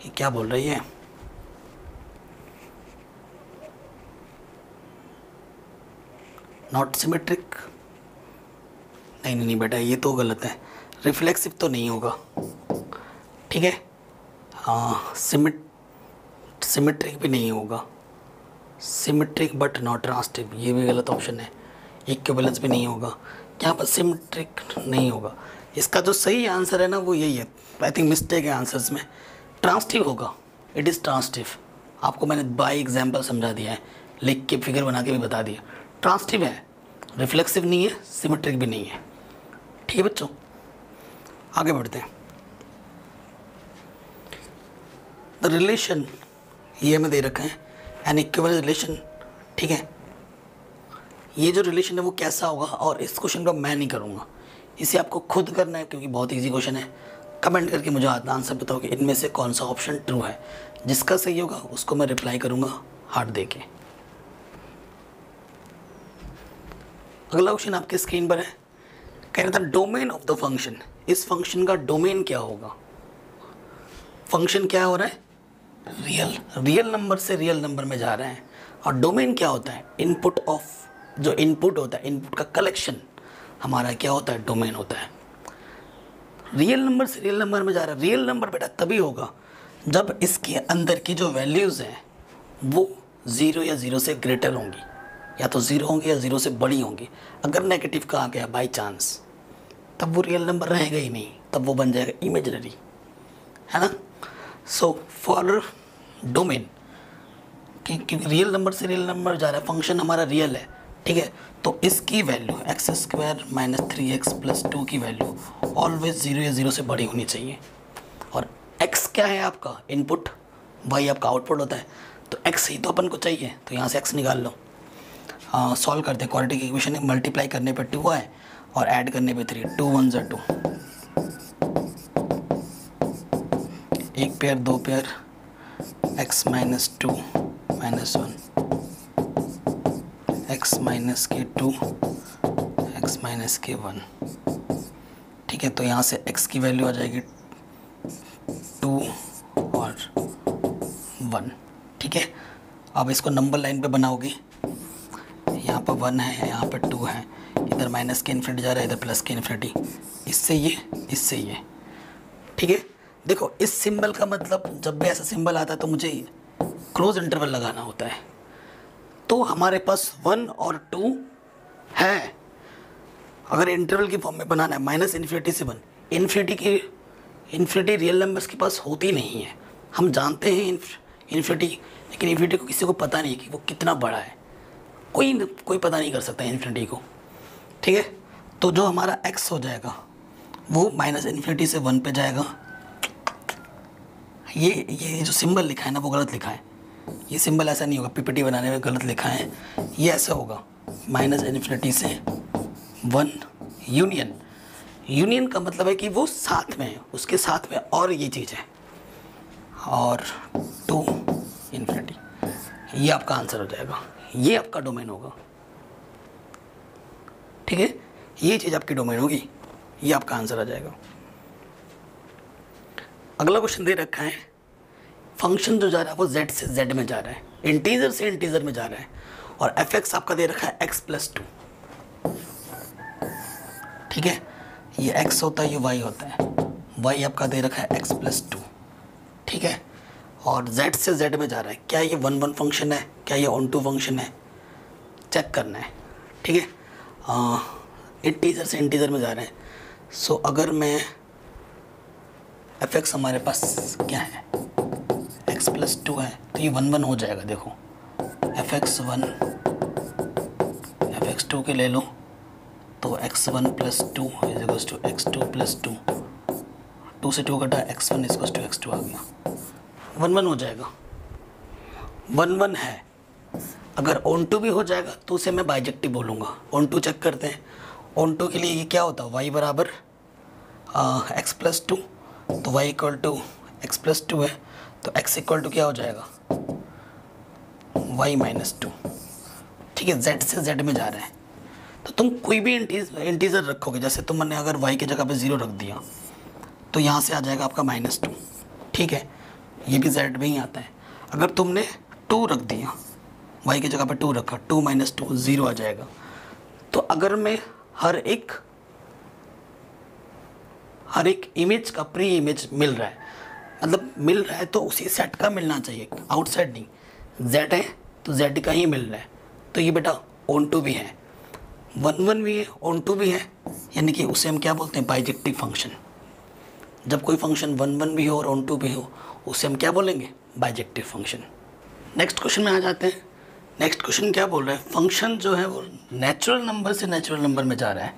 ये क्या बोल रही है? Not symmetric? नहीं बेटा, ये तो गलत है। रिफ्लेक्सिव तो नहीं होगा, ठीक है। हाँ सिमेट्रिक भी नहीं होगा। सिमेट्रिक बट नॉट ट्रांसटिव, ये भी गलत ऑप्शन है। इक्विवेलेंस भी नहीं होगा, यहाँ पर सिमेट्रिक नहीं होगा। इसका जो सही आंसर है ना वो यही है। आई थिंक मिस्टेक है आंसर्स में। ट्रांसटिव होगा, इट इज़ ट्रांसटिव। आपको मैंने बाय एग्जाम्पल समझा दिया है, लिख के फिगर बना के भी बता दिया। ट्रांसटिव है, रिफ्लेक्सिव नहीं है, सिमेट्रिक भी नहीं है, ठीक है बच्चों। आगे बढ़ते हैं। द रिलेशन ये हमें दे रखे हैं, एन इक्विवेलेंट रिलेशन, ठीक है। ये जो रिलेशन है वो कैसा होगा, और इस क्वेश्चन को मैं नहीं करूँगा, इसे आपको खुद करना है क्योंकि बहुत इजी क्वेश्चन है। कमेंट करके मुझे आंसर बताओ कि इनमें से कौन सा ऑप्शन ट्रू है। जिसका सही होगा उसको मैं रिप्लाई करूँगा हार्ट दे के। अगला क्वेश्चन आपके स्क्रीन पर है, कह रहा था डोमेन ऑफ द फंक्शन। इस फंक्शन का डोमेन क्या होगा? फंक्शन क्या हो रहा है? रियल नंबर से रियल नंबर में जा रहे हैं। और डोमेन क्या होता है? इनपुट ऑफ, जो इनपुट होता है, इनपुट का कलेक्शन हमारा क्या होता है? डोमेन होता है। रियल नंबर से रियल नंबर में जा रहा है। रियल नंबर बेटा तभी होगा जब इसके अंदर की जो वैल्यूज़ हैं वो 0 या 0 से ग्रेटर होंगी, या तो 0 होंगी या 0 से बड़ी होंगी। अगर नेगेटिव का आ गया बाई चांस, तब वो रियल नंबर रहेगा ही नहीं, तब वो बन जाएगा इमेजिनरी, है ना। सो फॉर डोमेन, क्योंकि रियल नंबर से रियल नंबर जा रहा है, फंक्शन हमारा रियल है, ठीक है। तो इसकी वैल्यू x² - 3x + 2 की वैल्यू ऑलवेज 0 या 0 से बड़ी होनी चाहिए। और x क्या है आपका? इनपुट, y आपका आउटपुट होता है। तो x ही तो अपन को चाहिए, तो यहाँ से x निकाल लो। सॉल्व करते हैं। क्वाड्रेटिक इक्वेशन है, मल्टीप्लाई करने पे 2 आए और ऐड करने पे 3। 2 1 = 2, एक पेयर, दो pair, x - 2 - 1, x - k2, x - k1, ठीक है। तो यहाँ से x की वैल्यू आ जाएगी 2 और 1, ठीक है। अब इसको नंबर लाइन पे बनाओगे, यहाँ पर 1 है, यहाँ पर 2 है, इधर माइनस के इन्फिनिटी जा रहा है, इधर प्लस के इन्फिनिटी, इससे ये, ठीक है। देखो इस सिंबल का मतलब, जब भी ऐसा सिंबल आता है तो मुझे क्लोज इंटरवल लगाना होता है। तो हमारे पास 1 और 2 है। अगर इंटरवल की फॉर्म में बनाना है, -∞ से 1, इन्फिनिटी रियल नंबर्स के पास होती नहीं है। हम जानते हैं इन्फिनिटी, लेकिन इन्फिनिटी को किसी को पता नहीं कि वो कितना बड़ा है। कोई पता नहीं कर सकता इन्फिनिटी को, ठीक है। तो जो हमारा x हो जाएगा वो -∞ से 1 पे जाएगा। ये जो सिंबल लिखा है ना वो गलत लिखा है। ये सिंबल ऐसा नहीं होगा, पीपीटी बनाने में गलत लिखा है। ये ऐसा होगा -∞ से 1 यूनियन का मतलब है कि वो साथ में है, उसके साथ में और ये चीज़ है, और 2 ∞। ये आपका आंसर हो जाएगा, ये आपका डोमेन होगा, ठीक है। ये चीज़ आपकी डोमेन होगी, ये आपका आंसर आ जाएगा। अगला क्वेश्चन दे रखा है, फंक्शन जो जा रहा है वो z से z में जा रहा है, इंटीजर से इंटीजर में जा रहा है, और f(x) आपका दे रखा है x + 2, ठीक है। ये x होता है, ये y होता है। y आपका दे रखा है x+2, ठीक है। और z से z में जा रहा है, क्या ये 1 1 फंक्शन है, क्या ये ऑन टू फंक्शन है, चेक करना है, ठीक है। इंटीजर से इंटीजर में जा रहे हैं। सो अगर मैं fx हमारे पास क्या है, x+2 है, तो ये 1 1 हो जाएगा। देखो fx1 fx2 के ले लो तो x1+2 = x2+2, 2 से 2 कटा, x1 = x2 आ गया, 1 1 हो जाएगा। 1 1 है। अगर ऑन टू भी हो जाएगा तो उसे मैं बाइजेक्टिव बोलूँगा। ऑन टू चेक करते हैं। ऑन टू के लिए ये क्या होता है, y बराबर x+2, तो y = x+2 है, तो x = क्या हो जाएगा, y-2, ठीक है। z से z में जा रहा है, तो तुम कोई भी इंटीजर रखोगे, जैसे तुमने अगर y की जगह पे 0 रख दिया तो यहाँ से आ जाएगा आपका -2, ठीक है। ये भी z में ही आता है। अगर तुमने 2 रख दिया, y की जगह पे 2 रखा, 2 - 2 0 आ जाएगा। तो अगर मैं हर एक इमेज का प्री इमेज मिल रहा है, मतलब मिल रहा है तो उसी सेट का मिलना चाहिए, आउटसाइड नहीं। z है तो z का ही मिल रहा है, तो ये बेटा ऑन टू भी है, 1 1 भी है, ऑन टू भी है, यानी कि उसे हम क्या बोलते हैं, बाइजेक्टिव फंक्शन। जब कोई फंक्शन 1 1 भी हो और ऑन टू भी हो, उसे हम क्या बोलेंगे, बाइजेक्टिव फंक्शन। नेक्स्ट क्वेश्चन में आ जाते हैं। नेक्स्ट क्वेश्चन क्या बोल रहा है, फंक्शन जो है वो नेचुरल नंबर से नेचुरल नंबर में जा रहा है,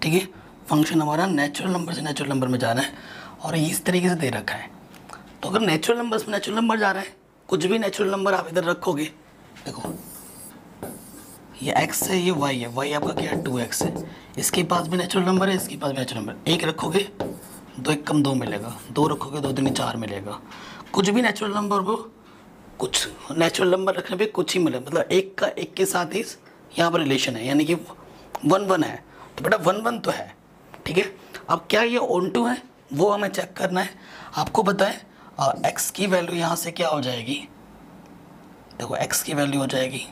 ठीक है। फंक्शन हमारा नेचुरल नंबर से नेचुरल नंबर में जा रहा है और इस तरीके से दे रखा है। तो अगर नेचुरल नंबर से नेचुरल नंबर जा रहा है, कुछ भी नेचुरल नंबर आप इधर रखोगे, देखो ये x है, ये y है, y आपका क्या है 2x है, इसके पास भी नेचुरल नंबर है, इसके पास भी नेचुरल नंबर, एक रखोगे 2 1 कम 2 मिलेगा, 2 रखोगे 2 3 4 मिलेगा। कुछ भी नेचुरल नंबर को, कुछ नेचुरल नंबर रखने पे कुछ ही मिले, मतलब एक का एक के साथ ही यहाँ पर रिलेशन है, यानी कि 1 1 है, तो बेटा 1 1 तो है, ठीक है। अब क्या ये ऑन टू है, वो हमें चेक करना है। आपको पता है x की वैल्यू यहाँ से क्या हो जाएगी, देखो x की वैल्यू हो जाएगी,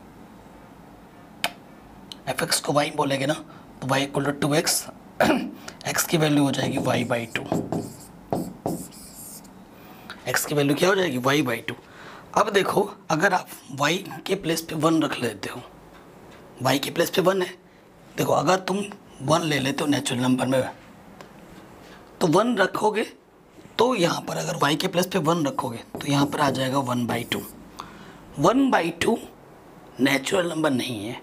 fx को y बोलेंगे ना, तो y = 2x, x की वैल्यू हो जाएगी y/2, x की वैल्यू क्या हो जाएगी, y/2। अब देखो अगर आप y के प्लेस पे 1 रख लेते हो, y के प्लेस पे 1 है, देखो अगर तुम 1 ले लेते हो नेचुरल नंबर में, तो 1 रखोगे, तो यहाँ पर अगर y के प्लेस पे 1 रखोगे तो यहाँ पर आ जाएगा 1/2। 1/2 नेचुरल नंबर नहीं है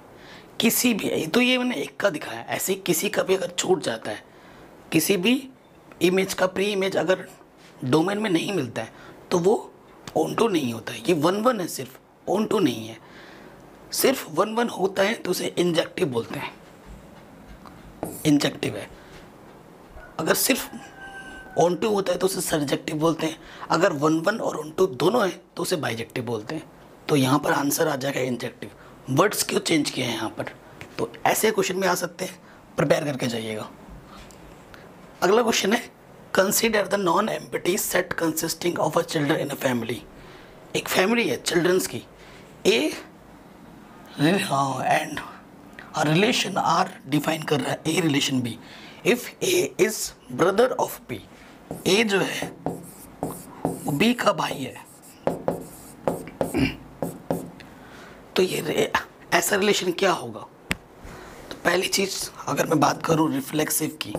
किसी भी, तो ये मैंने एक का दिखाया, ऐसे किसी का भी अगर छूट जाता है, किसी भी इमेज का प्री इमेज अगर डोमेन में नहीं मिलता है तो वो ऑन टू नहीं होता है। ये 1 1 है, सिर्फ ऑन टू नहीं है। सिर्फ 1 1 होता है तो उसे इंजेक्टिव बोलते हैं, इंजेक्टिव है। अगर सिर्फ ऑन टू होता है तो उसे सर्जेक्टिव बोलते हैं। अगर 1 1 और ऑन टू दोनों है तो उसे बाइजेक्टिव बोलते हैं। तो यहाँ पर आंसर आ जाएगा इंजेक्टिव। वर्ड्स क्यों चेंज किए हैं यहाँ पर, तो ऐसे क्वेश्चन में आ सकते हैं, प्रिपेयर करके जाइएगा। अगला क्वेश्चन है, consider the non empty set consisting of a children in a family. एक फैमिली है चिल्ड्रंस की, A and relation R define कर रहा है, A relation B. If A is brother of B, A जो है वो बी का भाई है, तो ये ऐसा रिलेशन क्या होगा। तो पहली चीज अगर मैं बात करूं रिफ्लेक्सिव की,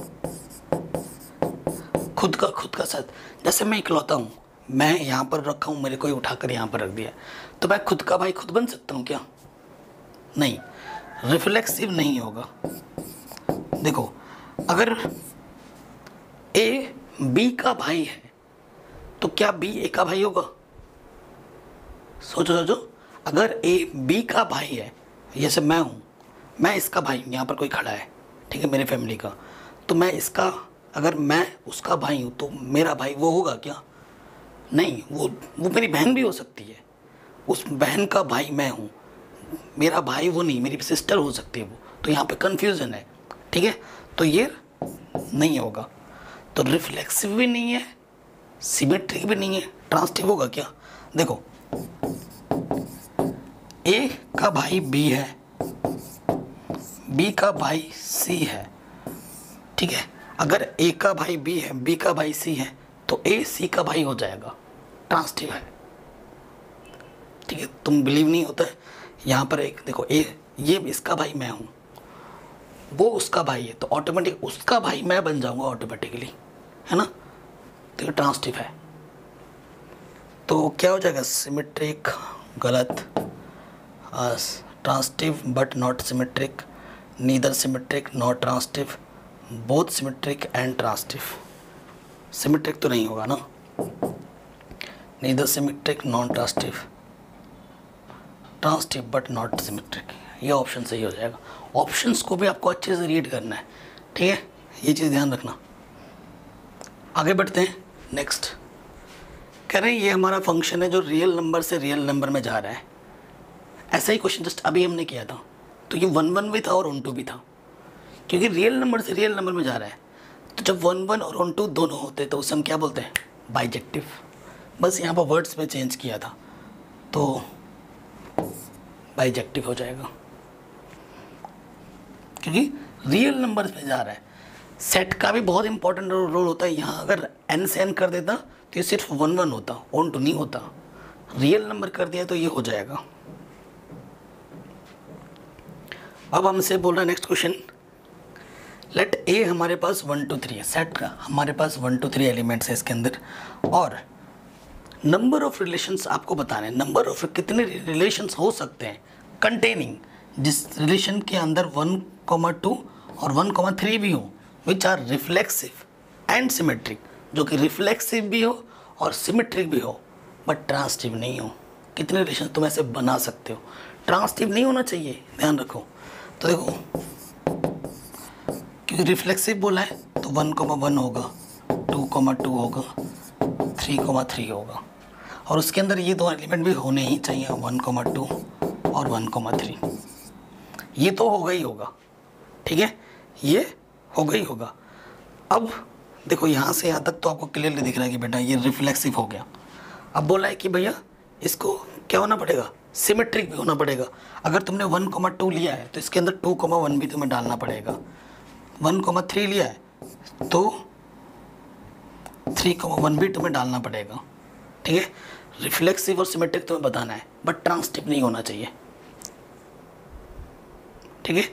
खुद का साथ, जैसे मैं इकलौता हूँ, मैं यहाँ पर रखा हूँ, मेरे को उठाकर यहाँ पर रख दिया, तो मैं खुद का भाई खुद बन सकता हूँ क्या, नहीं, रिफ्लेक्सिव नहीं होगा। देखो अगर ए बी का भाई है तो क्या बी ए का भाई होगा, सोचो, अगर ए बी का भाई है, जैसे मैं हूँ, मैं इसका भाई हूँ, यहाँ पर कोई खड़ा है, ठीक है, मेरे फैमिली का, तो मैं इसका, अगर मैं उसका भाई हूँ तो मेरा भाई वो होगा क्या, नहीं, वो मेरी बहन भी हो सकती है, उस बहन का भाई मैं हूँ, मेरा भाई वो नहीं, मेरी सिस्टर हो सकती है वो, तो यहाँ पे कन्फ्यूज़न है, ठीक है। तो ये नहीं होगा, तो रिफ्लेक्सिव भी नहीं है, सिमेट्रिक भी नहीं है, ट्रांसटिव होगा क्या। देखो ए का भाई बी है, बी का भाई सी है, ठीक है। अगर ए का भाई बी है, बी का भाई सी है, तो ए सी का भाई हो जाएगा, ट्रांसिटिव है। ठीक है, तुम बिलीव नहीं होता है, यहाँ पर एक देखो ए, ये इसका भाई मैं हूँ, वो उसका भाई है, तो ऑटोमेटिक उसका भाई मैं बन जाऊंगा ऑटोमेटिकली, है ना। तो ये ट्रांसिटिव है, तो क्या हो जाएगा, सिमेट्रिक, गलत, transitive but not symmetric, neither symmetric not transitive, both symmetric and transitive. Symmetric तो नहीं होगा ना, neither symmetric non transitive, transitive but not symmetric, ये ऑप्शन सही हो जाएगा। ऑप्शंस को भी आपको अच्छे से रीड करना है, ठीक है, ये चीज़ ध्यान रखना। आगे बढ़ते हैं, नेक्स्ट कह रहे हैं ये हमारा फंक्शन है जो रियल नंबर से रियल नंबर में जा रहा है। ऐसा ही क्वेश्चन जस्ट अभी हमने किया था, तो ये 1 1 भी था और ऑन 2 भी था, क्योंकि रियल नंबर से रियल नंबर में जा रहा है, तो जब 1 1 और ऑन 2 दोनों होते हैं तो उसे हम क्या बोलते हैं, बाइजेक्टिव। बस यहाँ पर वर्ड्स में चेंज किया था, तो बाइजेक्टिव हो जाएगा, क्योंकि रियल नंबर में जा रहा है। सेट का भी बहुत इंपॉर्टेंट रोल होता है, यहाँ अगर n से n कर देता तो ये सिर्फ 1 1 होता, ऑन 2 नहीं होता। रियल नंबर कर दिया तो ये हो जाएगा। अब हमसे बोल रहा है नेक्स्ट क्वेश्चन, लेट ए हमारे पास 1 2 3 है, सेट का हमारे पास 1 2 3 एलिमेंट्स है इसके अंदर, और नंबर ऑफ रिलेशंस आपको बताने हैं। नंबर ऑफ कितने रिलेशंस हो सकते हैं कंटेनिंग, जिस रिलेशन के अंदर 1 2 और 1 3 भी हो, which R reflexive and symmetric, जो कि रिफ्लेक्सिव भी हो और सिमेट्रिक भी हो बट ट्रांसिटिव नहीं हो। कितने रिलेशन तुम ऐसे बना सकते हो, ट्रांसिटिव नहीं होना चाहिए, ध्यान रखो। तो देखो, क्योंकि रिफ्लेक्सिव बोला है तो 1 1 होगा, 2 2 होगा, 3 3 होगा, और उसके अंदर ये दो एलिमेंट भी होने ही चाहिए, 1 2 और 1 3। ये तो होगा ही होगा, ठीक है, ये होगा ही होगा। अब देखो यहाँ से यहाँ तक तो आपको क्लियरली दिख रहा है कि बेटा ये रिफ्लेक्सिव हो गया। अब बोला है कि भैया इसको क्या होना पड़ेगा, सिमेट्रिक भी होना पड़ेगा। अगर तुमने 1 2 लिया है तो इसके अंदर 2 1 भी तुम्हें डालना पड़ेगा। 1 3 लिया है तो 3 1 भी तुम्हें डालना पड़ेगा, ठीक है। रिफ्लेक्सिव और सिमेट्रिक तुम्हें बताना है, बट ट्रांसिटिव नहीं होना चाहिए, ठीक है।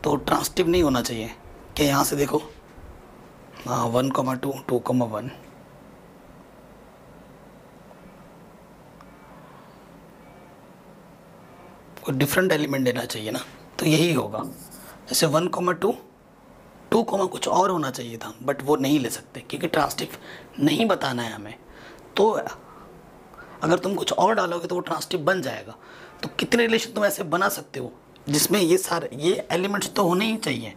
तो ट्रांसिटिव नहीं होना चाहिए, कि यहाँ से देखो 1 2 2 1, कोई डिफरेंट एलिमेंट लेना चाहिए ना, तो यही होगा। जैसे 1 2 2 कुछ और होना चाहिए था, बट वो नहीं ले सकते क्योंकि ट्रांसिटिव नहीं बताना है हमें। तो अगर तुम कुछ और डालोगे तो वो ट्रांसिटिव बन जाएगा। तो कितने रिलेशन तुम ऐसे बना सकते हो जिसमें ये सारे ये एलिमेंट्स तो होने ही चाहिए,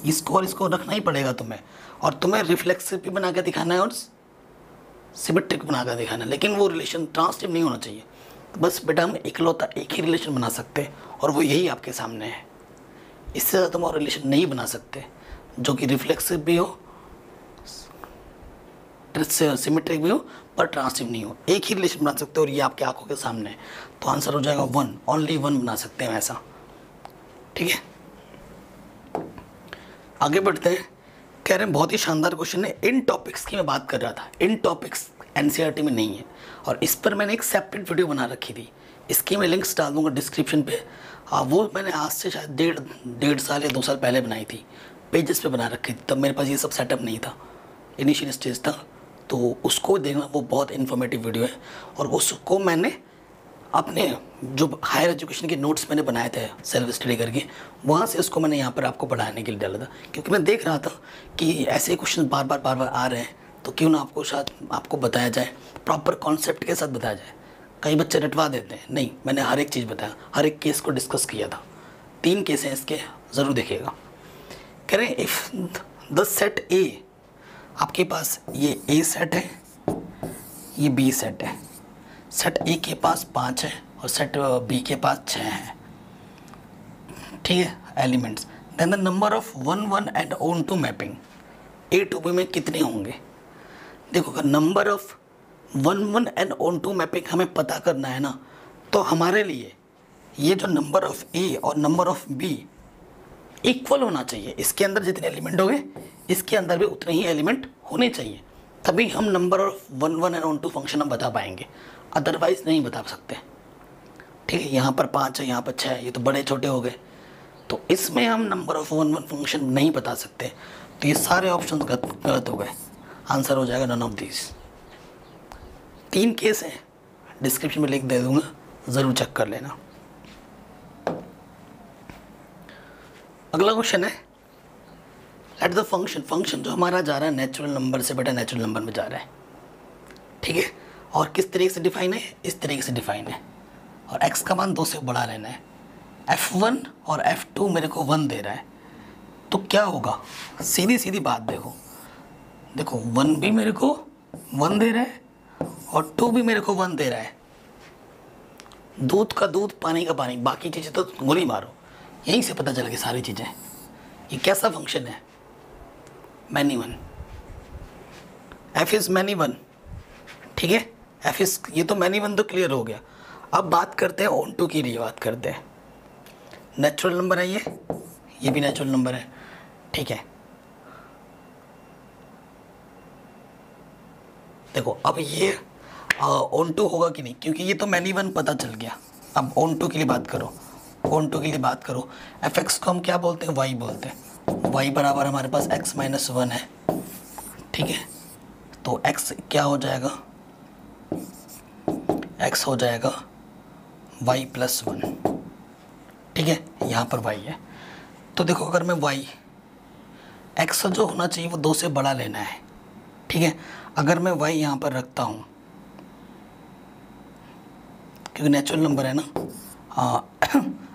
इसको और इसको रखना ही पड़ेगा तुम्हें, और तुम्हें रिफ्लेक्सिव भी बना के दिखाना है और सिमेट्रिक बना कर दिखाना है, लेकिन वो रिलेशन ट्रांसिटिव नहीं होना चाहिए। बस बेटा हम इकलौता एक ही रिलेशन बना सकते हैं और वो यही आपके सामने है। इससे ज़्यादा तुम और रिलेशन नहीं बना सकते जो कि रिफ्लेक्सिव भी हो, सिमेट्रिक भी हो, पर ट्रांसिटिव नहीं हो। एक ही रिलेशन बना सकते हो और ये आपके आंखों के सामने है। तो आंसर हो जाएगा 1, ओनली 1 बना सकते हैं ऐसा, ठीक है। आगे बढ़ते हैं, कह रहे हैं बहुत ही शानदार क्वेश्चन है। इन टॉपिक्स की मैं बात कर रहा था, इन टॉपिक्स एनसीईआरटी में नहीं है, और इस पर मैंने एक सेपरेट वीडियो बना रखी थी, इसकी मैं लिंक्स डाल दूंगा डिस्क्रिप्शन पे। वो मैंने आज से शायद डेढ़ साल या 2 साल पहले बनाई थी, पेजेस पे बना रखी थी। तब मेरे पास ये सब सेटअप नहीं था, इनिशियल स्टेज था, तो उसको देखना, वो बहुत इन्फॉर्मेटिव वीडियो है। और उसको मैंने अपने जो हायर एजुकेशन के नोट्स मैंने बनाए थे सेल्फ स्टडी करके, वहाँ से उसको मैंने यहाँ पर आपको पढ़ाने के लिए डाला था, क्योंकि मैं देख रहा था कि ऐसे क्वेश्चन बार बार आ रहे हैं, तो क्यों ना आपको शायद आपको बताया जाए, प्रॉपर कॉन्सेप्ट के साथ बताया जाए। कई बच्चे रटवा देते हैं, नहीं, मैंने हर एक चीज़ बताया, हर एक केस को डिस्कस किया था। 3 केस हैं इसके, ज़रूर देखिएगा। कह रहे हैं इफ़ द सेट ए, आपके पास ये ए सेट है, ये बी सेट है, सेट ए के पास 5 है और सेट बी के पास 6 है, ठीक है, elements. Then the number of 1 1 and onto mapping A to B में कितने होंगे। देखो, अगर number of 1 1 and onto mapping हमें पता करना है ना, तो हमारे लिए ये जो नंबर ऑफ ए और नंबर ऑफ बी इक्वल होना चाहिए। इसके अंदर जितने एलिमेंट होंगे इसके अंदर भी उतने ही एलिमेंट होने चाहिए, तभी हम number of 1 1 and onto function हम बता पाएंगे, अदरवाइज नहीं बता सकते। ठीक है, यहाँ पर 5 है, यहाँ पर 6 है, ये तो बड़े छोटे हो गए, तो इसमें हम नंबर ऑफ 1 1 फंक्शन नहीं बता सकते। तो ये सारे ऑप्शन गलत हो गए, आंसर हो जाएगा नन ऑफ दिस। 3 केस हैं, डिस्क्रिप्शन में लिंक दे दूंगा, ज़रूर चेक कर लेना। अगला क्वेश्चन है, लेट द फंक्शन जो हमारा जा रहा है नेचुरल नंबर से बेटा नेचुरल नंबर में जा रहा है। ठीक है, और किस तरीके से डिफाइन है, इस तरीके से डिफाइन है, और x का मान 2 से बड़ा लेना है। f1 और f2 मेरे को 1 दे रहा है, तो क्या होगा, सीधी सीधी बात देखो 1 भी मेरे को 1 दे रहा है और 2 भी मेरे को 1 दे रहा है। दूध का दूध, पानी का पानी, बाकी चीज़ें तो गोली मारो, यहीं से पता चल गई सारी चीज़ें। ये कैसा फंक्शन है, many one, F is many one. ठीक है, एफ इज़, ये तो मैनी वन तो क्लियर हो गया। अब बात करते हैं ऑन टू के लिए, बात करते हैं। नेचुरल नंबर है ये भी नेचुरल नंबर है। ठीक है, देखो अब ये ऑन टू होगा कि नहीं, क्योंकि ये तो मैनी वन पता चल गया। अब ऑन टू के लिए बात करो, ऑन टू के लिए बात करो। एफ एक्स को हम क्या बोलते हैं, वाई बोलते हैं। वाई बराबर हमारे पास एक्स माइनस 1 है। ठीक है, तो एक्स क्या हो जाएगा, एक्स हो जाएगा वाई प्लस 1। ठीक है, यहाँ पर वाई है, तो देखो अगर मैं वाई, एक्स जो होना चाहिए वो 2 से बड़ा लेना है। ठीक है, अगर मैं वाई यहाँ पर रखता हूँ, क्योंकि नेचुरल नंबर है ना,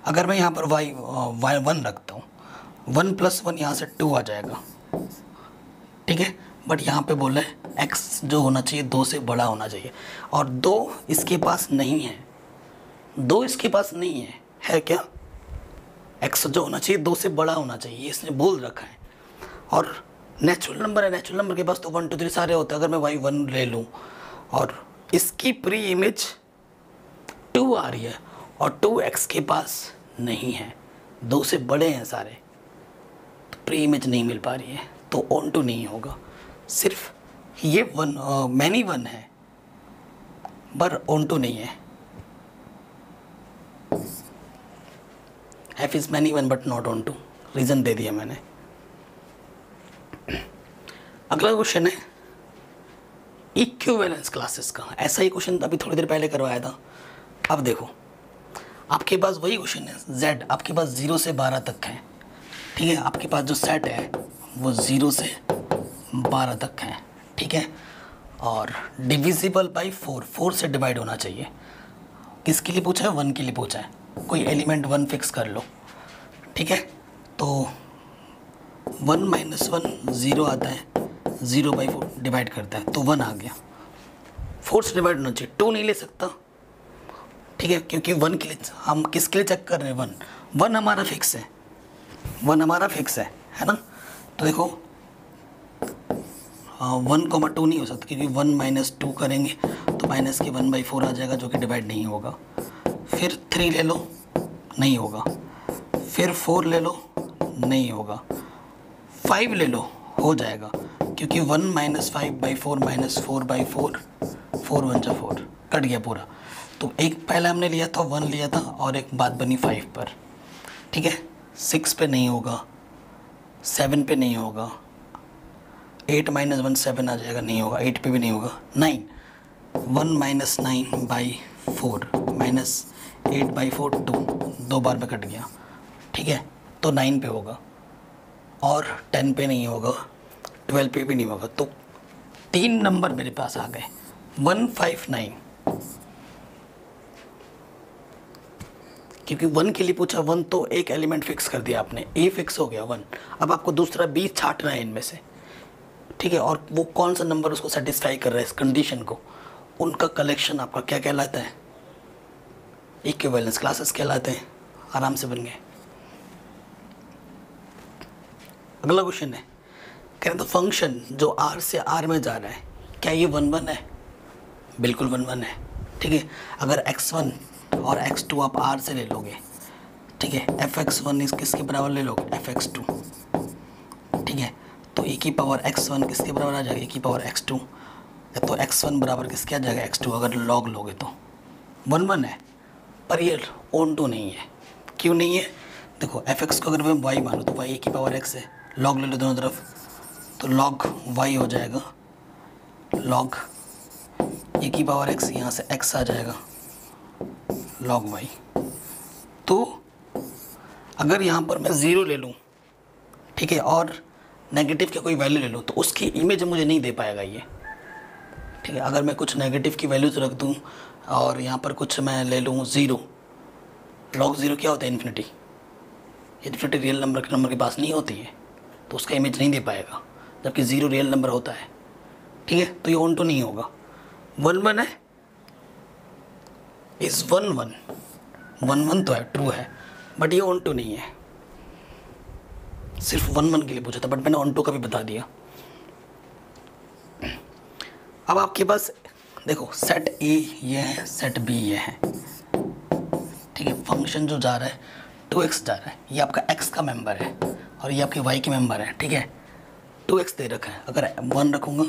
अगर मैं यहाँ पर वाई 1 रखता हूँ, 1 + 1 यहाँ से 2 आ जाएगा। ठीक है, बट यहाँ पे बोला है एक्स जो होना चाहिए 2 से बड़ा होना चाहिए, और 2 इसके पास नहीं है, 2 इसके पास नहीं है क्या, एक्स जो होना चाहिए 2 से बड़ा होना चाहिए, इसने बोल रखा है। और नेचुरल नंबर है, नेचुरल नंबर के पास तो 1 2 3 सारे होते हैं। अगर मैं वाई 1 ले लूँ और इसकी प्री इमेज 2 आ रही है और 2 एक्स के पास नहीं है, 2 से बड़े हैं सारे, तो प्री इमेज नहीं मिल पा रही है, तो ऑन टू नहीं होगा। सिर्फ ये मैनी वन है पर ऑन टू नहीं है। F is many one but not onto, reason दे दिया मैंने। अगला क्वेश्चन है इक्विवेलेंस क्लासेस का। ऐसा ही क्वेश्चन अभी थोड़ी देर पहले करवाया था। अब देखो आपके पास वही क्वेश्चन है, z आपके पास 0 से 12 तक है। ठीक है, आपके पास जो सेट है वो 0 से 12 तक है। ठीक है, और डिविजिबल बाई 4 से डिवाइड होना चाहिए। किसके लिए पूछा है, 1 के लिए पूछा है। कोई एलिमेंट 1 फिक्स कर लो। ठीक है, तो 1 - 1 0 आता है, 0/4 डिवाइड करता है तो 1 आ गया। 4 से डिवाइड होना चाहिए, 2 नहीं ले सकता। ठीक है, क्योंकि 1 के लिए हम किसके लिए चेक कर रहे हैं, 1 हमारा फिक्स है, 1 हमारा फिक्स है ना। तो देखो 1, 2 नहीं हो सकता, क्योंकि 1 - 2 करेंगे तो माइनस के 1/4 आ जाएगा, जो कि डिवाइड नहीं होगा। फिर 3 ले लो, नहीं होगा। फिर 4 ले लो, नहीं होगा। 5 ले लो, हो जाएगा, क्योंकि 1 - 5/4 - 4/4, 4 1 जा 4, कट गया पूरा। तो एक पहले हमने लिया था 1 लिया था, और एक बात बनी 5 पर। ठीक है, 6 पे नहीं होगा, 7 पे नहीं होगा, 8 - 1 7 आ जाएगा, नहीं होगा। 8 पे भी नहीं होगा। 9 1 - 9/4 -8/4 2 बार में कट गया। ठीक है, तो 9 पे होगा, और 10 पे नहीं होगा, 12 पे भी नहीं होगा। तो 3 नंबर मेरे पास आ गए, 159। क्योंकि 1 के लिए पूछा, 1 तो एक एलिमेंट फिक्स कर दिया आपने, ए फिक्स हो गया 1। अब आपको दूसरा बी छांटना है इनमें से। ठीक है, और वो कौन सा नंबर उसको सेटिस्फाई कर रहा है इस कंडीशन को, उनका कलेक्शन आपका क्या कहलाता है, इक्विवेलेंस क्लासेस कहलाते हैं। आराम से बन गए। अगला क्वेश्चन है, कह रहे तो फंक्शन जो r से r में जा रहा है, क्या ये 1 1 है, बिल्कुल 1 1 है। ठीक है, अगर x1 और x2 आप r से ले लोगे, ठीक है, fx1 किसके बराबर ले लोगे, fx2। ठीक है, तो e की पावर x1 किसके बराबर आ जाएगा, e की पावर x2। तो x1 बराबर किसके आ जाएगा, x2। अगर लॉग लोगे तो 1 1 है, पर ये ऑन टू नहीं है। क्यों नहीं है, देखो fx को अगर मैं y मानूँ तो y e की पावर x है, लॉग ले लो दोनों तरफ, तो लॉग y हो जाएगा, लॉग e की पावर x, यहाँ से x आ जाएगा लॉग y। तो अगर यहाँ पर मैं 0 ले लूँ, ठीक है, और नेगेटिव की कोई वैल्यू ले लूँ, तो उसकी इमेज मुझे नहीं दे पाएगा ये, ठीक है। अगर मैं कुछ नेगेटिव की वैल्यूज रख दूँ और यहाँ पर कुछ मैं ले लूँ 0, लॉग 0 क्या होता है, इन्फिनिटी। इन्फिनिटी रियल नंबर के पास नहीं होती है, तो उसका इमेज नहीं दे पाएगा, जबकि 0 रियल नंबर होता है, ठीक है। तो ये ऑन टू नहीं होगा। 1 1 है, इस 1 1 1 1 तो है, ट्रू है, बट ये ऑन टू नहीं है। सिर्फ 1 1 के लिए पूछा था, बट मैंने ऑन टू का भी बता दिया। अब आपके पास देखो सेट ए ये है, सेट बी ये है, ठीक है। फंक्शन जो जा रहा है 2x जा रहा है, ये आपका x का मेंबर है और ये आपके y के मेंबर है, ठीक है। 2x दे रखा है, अगर 1 रखूँगा,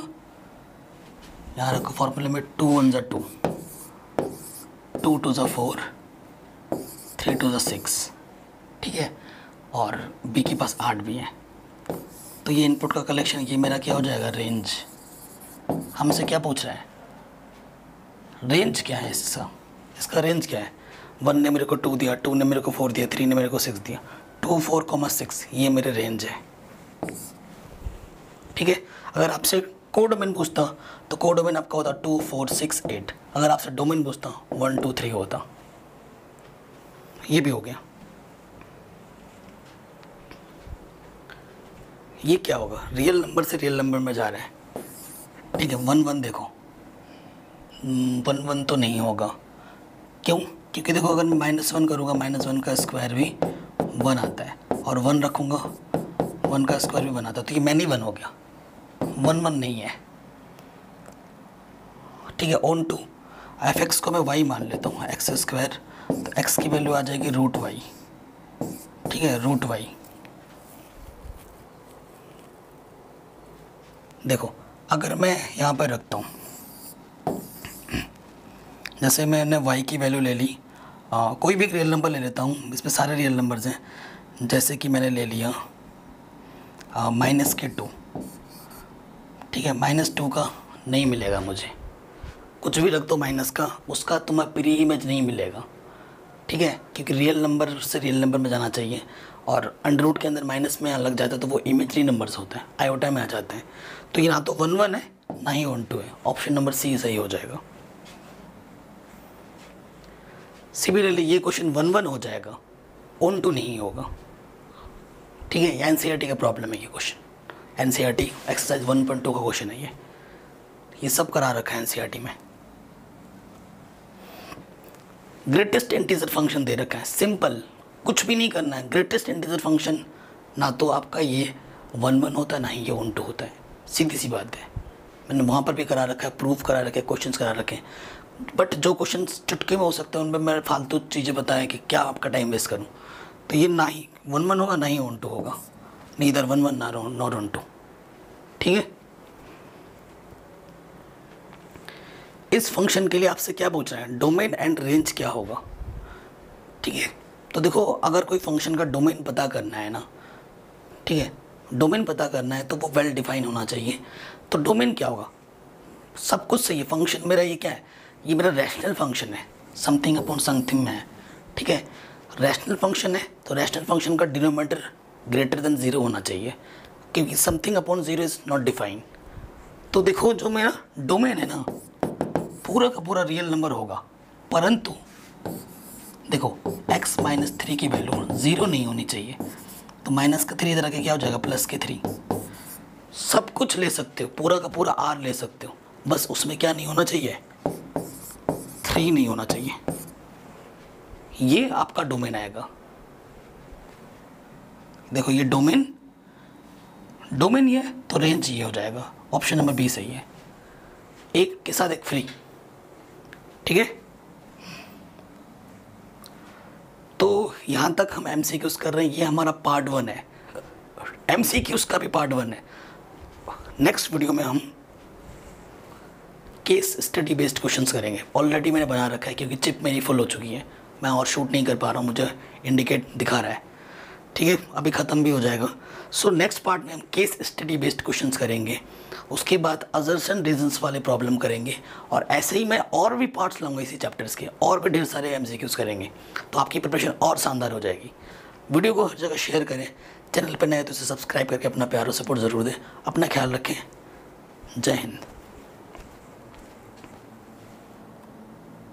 यहाँ रखो फॉर्मूले में 2 1 ज़ा 2, 2 2 ज़ा 4, 3 2 ज़ा 6, ठीक है। और b के पास 8 भी है, तो ये इनपुट का कलेक्शन, ये मेरा क्या हो जाएगा, रेंज। हमसे क्या पूछ रहा है, रेंज क्या है इसका रेंज क्या है। 1 ने मेरे को 2 दिया, 2 ने मेरे को 4 दिया, 3 ने मेरे को 6 दिया, 2 4 6, ये मेरे रेंज है, ठीक है। अगर आपसे कोडोमेन पूछता तो कोडोमेन आपका होता 2 4 6 8। अगर आपसे डोमेन पूछता 1 2 3 होता। ये भी हो गया। ये क्या होगा, रियल नंबर से रियल नंबर में जा रहे हैं, ठीक है। 1 1 देखो 1 1 तो नहीं होगा, क्यों, क्योंकि देखो अगर मैं -1 करूँगा, -1 का स्क्वायर भी 1 आता है, और 1 रखूँगा 1 का स्क्वायर भी 1 आता है, तो ये मैनी 1 हो गया, 1 1 नहीं है, ठीक है। ऑन टू fx को मैं y मान लेता हूँ, x स्क्वायर, तो x की वैल्यू आ जाएगी √y, ठीक है, √y। देखो अगर मैं यहाँ पर रखता हूँ, जैसे मैंने y की वैल्यू ले ली, कोई भी रियल नंबर ले लेता हूँ, इसमें सारे रियल नंबर्स हैं, जैसे कि मैंने ले लिया -2, ठीक है। -2 का नहीं मिलेगा मुझे, कुछ भी रख दो माइनस का, उसका तुम्हें प्री इमेज नहीं मिलेगा, ठीक है, क्योंकि रियल नंबर से रियल नंबर में जाना चाहिए, और अंडर रूट के अंदर माइनस में लग जाता है तो वो इमेजरी नंबर्स होते हैं, आयोटा में आ जाते हैं। तो ये ना तो 1 1 है, ना ही 1 2 है, ऑप्शन नंबर सी सही हो जाएगा। सिमिलरली ये क्वेश्चन 1 1 हो जाएगा, ऑन टू नहीं होगा, ठीक है। एनसीईआरटी का प्रॉब्लम है ये क्वेश्चन, एनसीईआरटी एक्सरसाइज 1.2 का क्वेश्चन है ये सब करा रखा है एनसीईआरटी में। ग्रेटेस्ट इंटीजर फंक्शन दे रखा है, सिंपल, कुछ भी नहीं करना है। ग्रेटेस्ट इंटीजर फंक्शन ना तो आपका ये 1 1 होता है, ना ही ये 1 2 होता है, सीधी सी बात है। मैंने वहाँ पर भी करा रखा है, प्रूफ करा रखे, क्वेश्चंस करा रखे हैं, बट जो क्वेश्चन चुटके में हो सकते हैं उनमें मैं फालतू चीज़ें बताएं कि क्या आपका टाइम वेस्ट करूं। तो ये ना ही 1 1 होगा, ना ही 1 2 होगा, नीदर 1 1 नॉट 1 2, ठीक है। इस फंक्शन के लिए आपसे क्या पूछ रहा है, डोमेन एंड रेंज क्या होगा, ठीक है। तो देखो अगर कोई फंक्शन का डोमेन पता करना है ना, ठीक है, डोमेन पता करना है तो वो वेल डिफाइन होना चाहिए। तो डोमेन क्या होगा, सब कुछ सही है। फंक्शन मेरा ये क्या है, ये मेरा रैशनल फंक्शन है, समथिंग अपॉन समथिंग में है, ठीक है। रैशनल फंक्शन है तो रैशनल फंक्शन का डिनोमिनेटर ग्रेटर देन 0 होना चाहिए, क्योंकि something upon 0 is not define. तो देखो जो मेरा डोमेन है ना, पूरा का पूरा रियल नंबर होगा, परंतु देखो x - 3 की वैल्यू 0 नहीं होनी चाहिए, तो -3 इधर आके क्या हो जाएगा, +3। सब कुछ ले सकते हो, पूरा का पूरा r ले सकते हो, बस उसमें क्या नहीं होना चाहिए, 3 नहीं होना चाहिए। ये आपका डोमेन आएगा। देखो ये डोमेन ये है तो रेंज ये हो जाएगा, ऑप्शन नंबर बी सही है, एक के साथ एक फ्री, ठीक है। तो यहाँ तक हम MCQs कर रहे हैं, ये हमारा पार्ट 1 है। MCQs का भी पार्ट 1 है, नेक्स्ट वीडियो में हम केस स्टडी बेस्ड क्वेश्चंस करेंगे। ऑलरेडी मैंने बना रखा है क्योंकि चिप मेरी फुल हो चुकी है, मैं और शूट नहीं कर पा रहा हूँ, मुझे इंडिकेट दिखा रहा है। ठीक है, अभी ख़त्म भी हो जाएगा। सो नेक्स्ट पार्ट में हम केस स्टडी बेस्ड क्वेश्चंस करेंगे, उसके बाद अजर्सन रीजंस वाले प्रॉब्लम करेंगे, और ऐसे ही मैं और भी पार्ट्स लाऊंगा इसी चैप्टर्स के, और भी ढेर सारे एमसीक्यूज करेंगे, तो आपकी प्रिपरेशन और शानदार हो जाएगी। वीडियो को हर जगह शेयर करें, चैनल पर नए तो इसे सब्सक्राइब करके अपना प्यार और सपोर्ट ज़रूर दें। अपना ख्याल रखें। जय हिंद।